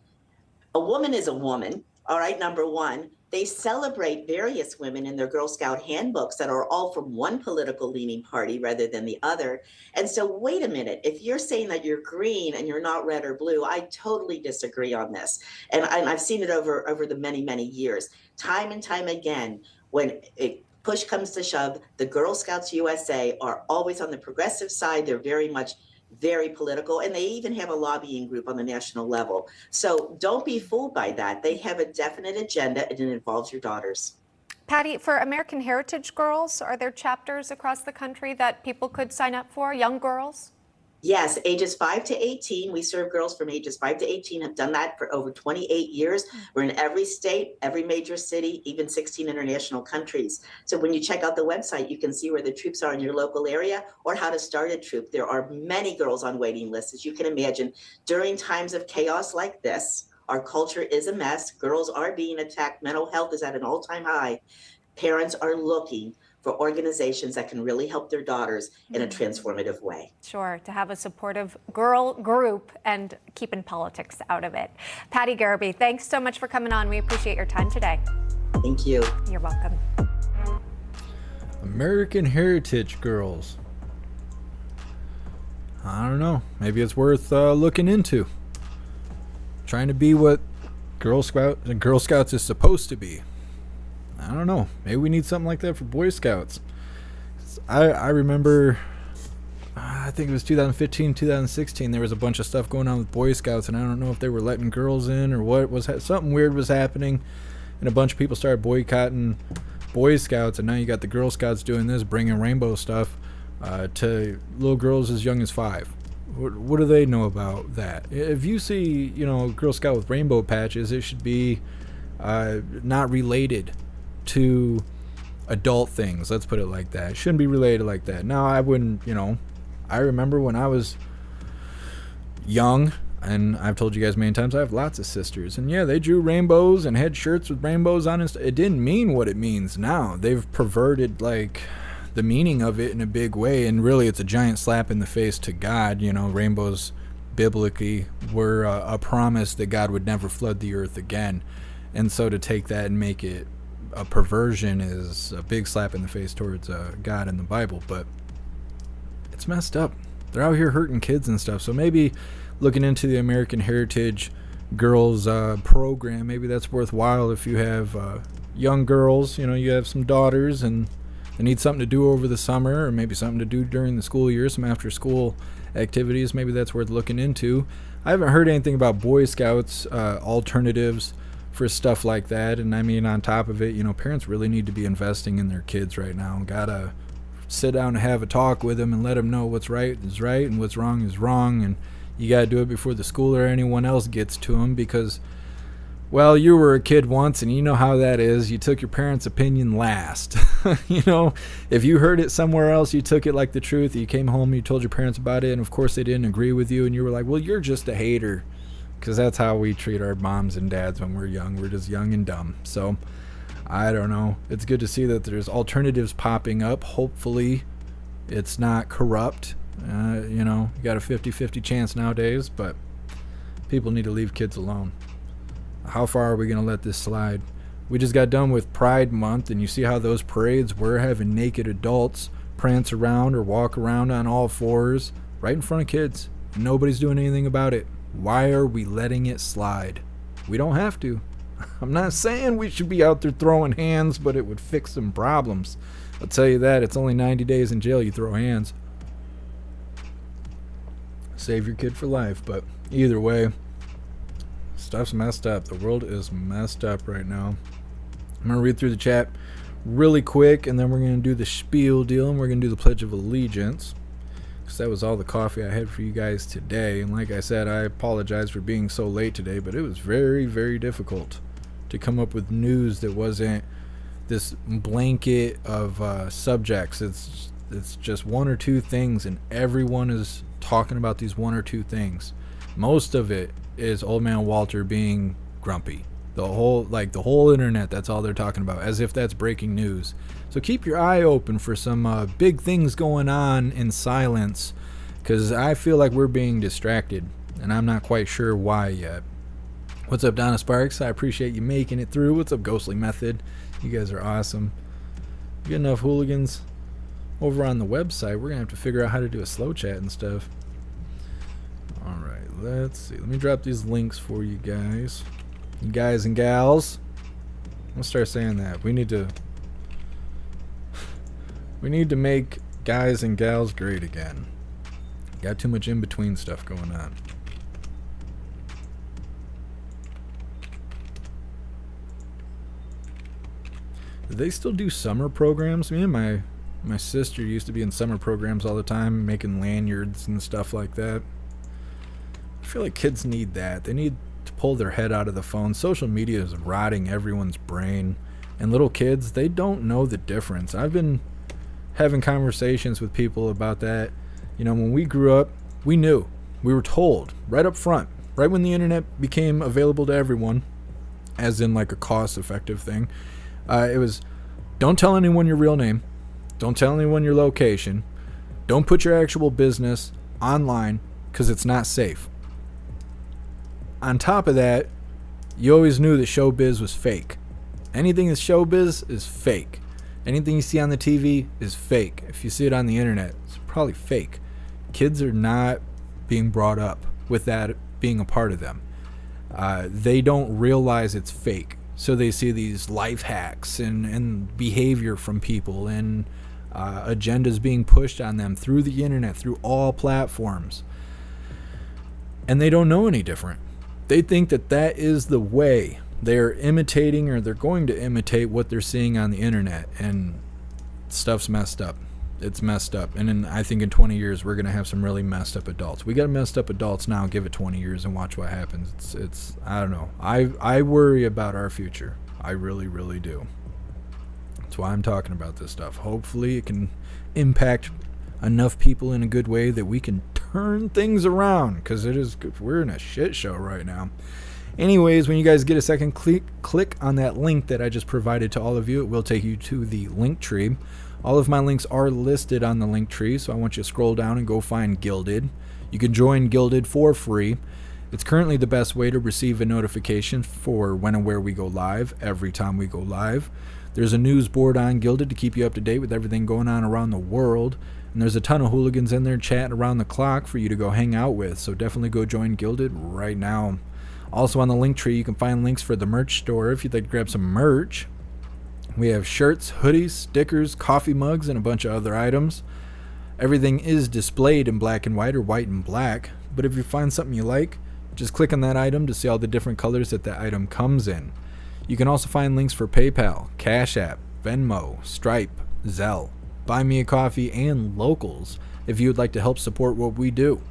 Speaker 12: a woman is a woman, all right, number one. They celebrate various women in their Girl Scout handbooks that are all from one political leaning party rather than the other. And so wait a minute, if you're saying that you're green and you're not red or blue, I totally disagree on this. And I've seen it over the many, many years. Time and time again, when push comes to shove, the Girl Scouts USA are always on the progressive side. They're very political, and they even have a lobbying group on the national level. So don't be fooled by that. They have a definite agenda, and it involves your daughters.
Speaker 10: Patty, for American Heritage Girls, are there chapters across the country that people could sign up for, young girls?
Speaker 12: Yes, ages 5 to 18. We serve girls from ages 5 to 18, have done that for over 28 years. We're in every state, every major city, even 16 international countries. So when you check out the website, you can see where the troops are in your local area or how to start a troop. There are many girls on waiting lists, as you can imagine. During times of chaos like this, our culture is a mess. Girls are being attacked. Mental health is at an all-time high. Parents are looking for organizations that can really help their daughters in a transformative way.
Speaker 10: Sure, to have a supportive girl group and keeping politics out of it. Patty Garrity, thanks so much for coming on. We appreciate your time today.
Speaker 12: Thank you.
Speaker 10: You're welcome.
Speaker 1: American Heritage girls. I don't know. Maybe it's worth looking into. Trying to be what Girl Scouts is supposed to be. I don't know. Maybe we need something like that for Boy Scouts. I remember, I think it was 2015, 2016, there was a bunch of stuff going on with Boy Scouts, and I don't know if they were letting girls in or what was something weird was happening, and a bunch of people started boycotting Boy Scouts, and now you got the Girl Scouts doing this, bringing rainbow stuff to little girls as young as 5. What do they know about that? If you see, Girl Scout with rainbow patches, it should be not related to adult things. Let's put it like that. It shouldn't be related like that. Now, I wouldn't, I remember when I was young, and I've told you guys many times, I have lots of sisters, and yeah, they drew rainbows and had shirts with rainbows on it. It didn't mean what it means now. They've perverted, the meaning of it in a big way, and really it's a giant slap in the face to God. Rainbows biblically were a promise that God would never flood the earth again, and so to take that and make it a perversion is a big slap in the face towards God in the Bible. But it's messed up. They're out here hurting kids and stuff, so maybe looking into the American Heritage Girls program, maybe that's worthwhile if you have young girls, you have some daughters and they need something to do over the summer, or maybe something to do during the school year, some after school activities. Maybe that's worth looking into. I haven't heard anything about Boy Scouts alternatives for stuff like that, and I mean, on top of it, parents really need to be investing in their kids right now. Gotta sit down and have a talk with them and let them know what's right is right and what's wrong is wrong, and you gotta do it before the school or anyone else gets to them, because, well, you were a kid once, and you know how that is. You took your parents' opinion last. If you heard it somewhere else, you took it like the truth. You came home, you told your parents about it, and of course they didn't agree with you, and you were like, well, you're just a hater. Because that's how we treat our moms and dads when we're young. We're just young and dumb. So, I don't know. It's good to see that there's alternatives popping up. Hopefully, it's not corrupt. You got a 50-50 chance nowadays, but people need to leave kids alone. How far are we going to let this slide? We just got done with Pride Month, and you see how those parades were having naked adults prance around or walk around on all fours right in front of kids. And nobody's doing anything about it. Why are we letting it slide? We don't have to. I'm not saying we should be out there throwing hands, but it would fix some problems. I'll tell you that. It's only 90 days in jail you throw hands. Save your kid for life. But either way, stuff's messed up. The world is messed up right now. I'm going to read through the chat really quick, and then we're going to do the spiel deal, and we're going to do the Pledge of Allegiance. That was all the coffee I had for you guys today, and like I said, I apologize for being so late today, but it was very, very difficult to come up with news that wasn't this blanket of subjects. It's just one or two things, and everyone is talking about these one or two things. Most of it is Old Man Walter being grumpy. The whole internet, that's all they're talking about, as if that's breaking news. So keep your eye open for some big things going on in silence, because I feel like we're being distracted, and I'm not quite sure why yet. What's up, Donna Sparks? I appreciate you making it through. What's up, Ghostly Method? You guys are awesome. Get enough hooligans over on the website. We're going to have to figure out how to do a slow chat and stuff. Alright, let's see. Let me drop these links for you guys. You guys and gals. I'll start saying that. We need to make guys and gals great again. Got too much in-between stuff going on. Do they still do summer programs? Me and my My sister used to be in summer programs all the time, making lanyards and stuff like that. I feel like kids need that. They need to pull their head out of the phone. Social media is rotting everyone's brain. And little kids, they don't know the difference. I've been having conversations with people about that. You know, when we grew up, we knew. We were told right up front, right when the internet became available to everyone, as in like a cost-effective thing, it was, don't tell anyone your real name. Don't tell anyone your location. Don't put your actual business online because it's not safe. On top of that, you always knew that showbiz was fake. Anything that's showbiz is fake. Anything you see on the TV is fake. If you see it on the internet, it's probably fake. Kids are not being brought up with that being a part of them. They don't realize it's fake. So they see these life hacks and behavior from people and agendas being pushed on them through the internet, through all platforms. And they don't know any different. They think that that is the way. They're imitating, or they're going to imitate what they're seeing on the internet, and stuff's messed up. It's messed up. And I think in 20 years we're going to have some really messed up adults. We got messed up adults now. Give it 20 years and watch what happens. It's I don't know. I worry about our future. I really, really do. That's why I'm talking about this stuff. Hopefully it can impact enough people in a good way that we can turn things around, because we're in a shit show right now. Anyways, when you guys get a second, click on that link that I just provided to all of you. It will take you to the link tree. All of my links are listed on the link tree, so I want you to scroll down and go find Gilded. You can join Gilded for free. It's currently the best way to receive a notification for when and where we go live, every time we go live. There's a news board on Gilded to keep you up to date with everything going on around the world. And there's a ton of hooligans in there chatting around the clock for you to go hang out with. So definitely go join Gilded right now. Also on the link tree, you can find links for the merch store if you'd like to grab some merch. We have shirts, hoodies, stickers, coffee mugs, and a bunch of other items. Everything is displayed in black and white or white and black. But if you find something you like, just click on that item to see all the different colors that the item comes in. You can also find links for PayPal, Cash App, Venmo, Stripe, Zelle, Buy Me a Coffee, and Locals if you would like to help support what we do.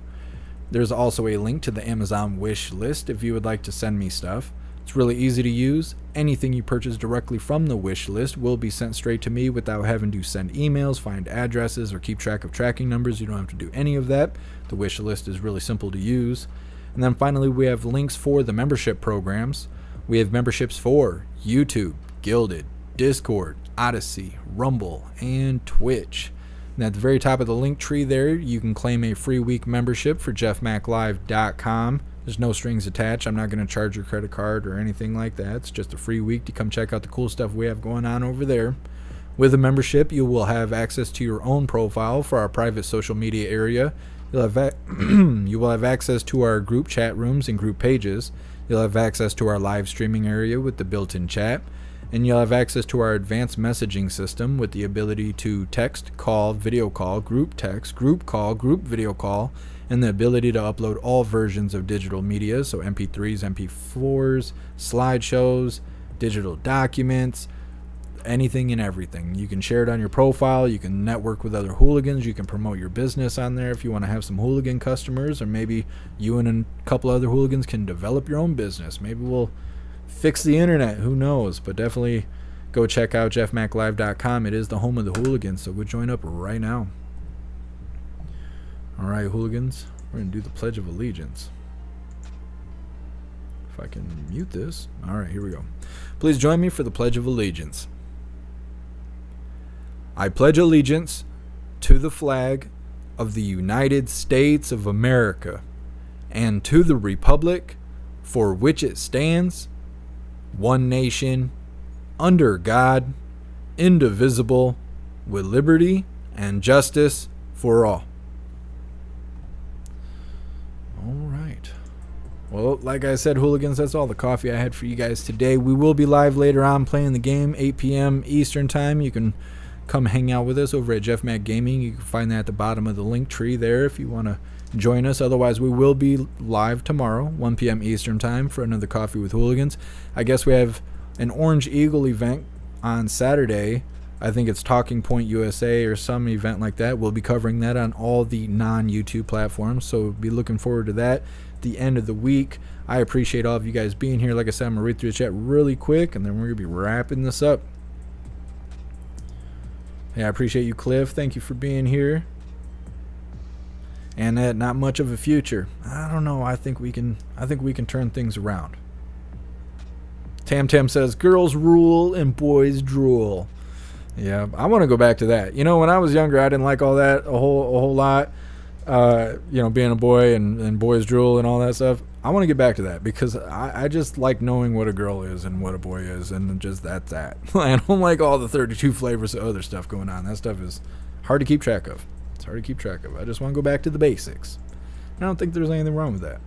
Speaker 1: There's also a link to the Amazon wish list if you would like to send me stuff. It's really easy to use. Anything you purchase directly from the wish list will be sent straight to me without having to send emails, find addresses, or keep track of tracking numbers. You don't have to do any of that. The wish list is really simple to use. And then finally, we have links for the membership programs. We have memberships for YouTube, Gilded, Discord, Odyssey, Rumble, and Twitch. And at the very top of the link tree there, you can claim a free week membership for jeffmaclive.com. There's no strings attached. I'm not going to charge your credit card or anything like that. It's just a free week to come check out the cool stuff we have going on over there. With a membership, you will have access to your own profile for our private social media area. You will have access to our group chat rooms and group pages. You'll have access to our live streaming area with the built-in chat. And you'll have access to our advanced messaging system with the ability to text, call, video call, group text, group call, group video call, and the ability to upload all versions of digital media, so MP3s, MP4s, slideshows, digital documents, anything and everything. You can share it on your profile. You can network with other hooligans. You can promote your business on there if you want to have some hooligan customers, or maybe you and a couple other hooligans can develop your own business. Maybe we'll fix the internet, who knows? But definitely go check out jeffmaclive.com. It is the home of the hooligans, so go join up right now. All right, hooligans, we're gonna do the Pledge of Allegiance. If I can mute this. All right, here we go. Please join me for the Pledge of Allegiance. I pledge allegiance to the flag of the United States of America and to the republic for which it stands, one nation, under God, indivisible, with liberty and justice for all. All right. Well, like I said, hooligans, that's all the coffee I had for you guys today. We will be live later on playing the game, 8 p.m. Eastern Time. You can come hang out with us over at JeffMAC Gaming. You can find that at the bottom of the link tree there if you want to join us. Otherwise, we will be live tomorrow, 1 p.m. Eastern Time, for another Coffee with Hooligans. I guess we have an Orange Eagle event on Saturday I think it's Talking Point USA or some event like that. We'll be covering that on all the non-YouTube platforms, so be looking forward to that the end of the week. I appreciate all of you guys being here. Like I said, I'm going to read through the chat really quick, and then we're going to be wrapping this up. Yeah, I appreciate you, Cliff. Thank you for being here. And that not much of a future. I don't know. I think we can turn things around. Tam Tam says, girls rule and boys drool. Yeah, I want to go back to that. You know, when I was younger, I didn't like all that a whole lot. You know, being a boy and boys drool and all that stuff. I want to get back to that because I just like knowing what a girl is and what a boy is, and just that's that. I don't like all the 32 flavors of other stuff going on. That stuff is hard to keep track of. It's hard to keep track of. I just want to go back to the basics. I don't think there's anything wrong with that.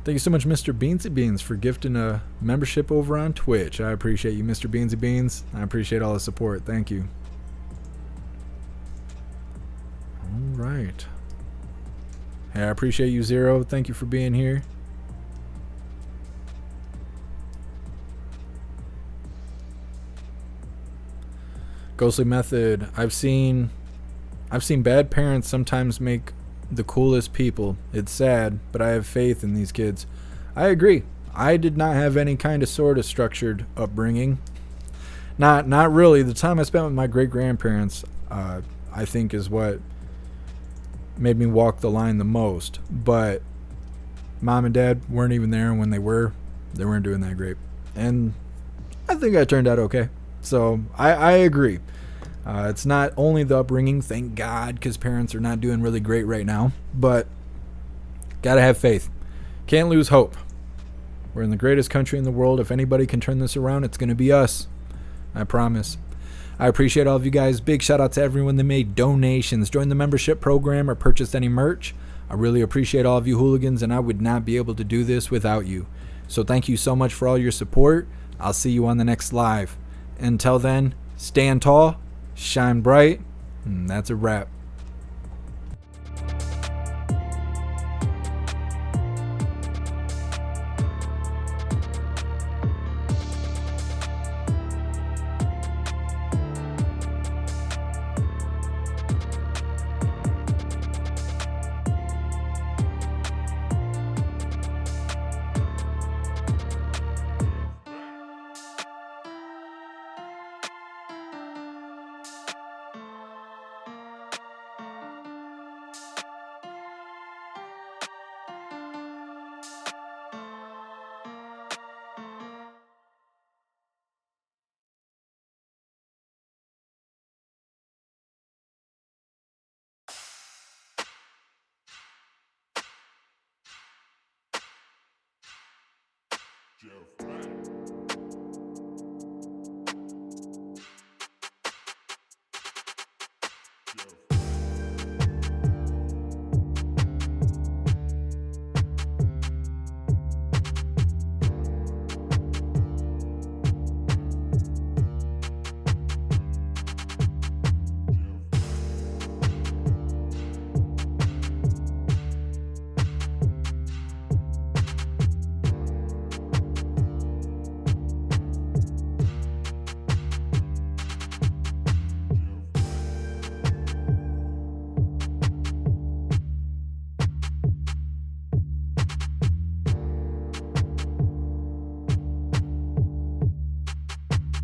Speaker 1: Thank you so much, Mr. Beansy Beans, for gifting a membership over on Twitch. I appreciate you, Mr. Beansy Beans. I appreciate all the support. Thank you. All right. Hey, I appreciate you, Zero. Thank you for being here. Ghostly Method. I've seen bad parents sometimes make the coolest people. It's sad, but I have faith in these kids. I agree. I did not have any kind of sort of structured upbringing. Not really. The time I spent with my great-grandparents, I think is what made me walk the line the most. But mom and dad weren't even there, and when they weren't doing that great. And I think I turned out okay. So I agree. It's not only the upbringing, thank God, because parents are not doing really great right now, but gotta have faith. Can't lose hope. We're in the greatest country in the world. If anybody can turn this around, it's going to be us. I promise. I appreciate all of you guys. Big shout out to everyone that made donations, joined the membership program, or purchased any merch. I really appreciate all of you hooligans, and I would not be able to do this without you. So thank you so much for all your support. I'll see you on the next live. Until then, stand tall, shine bright, and that's a wrap.
Speaker 13: Jeff.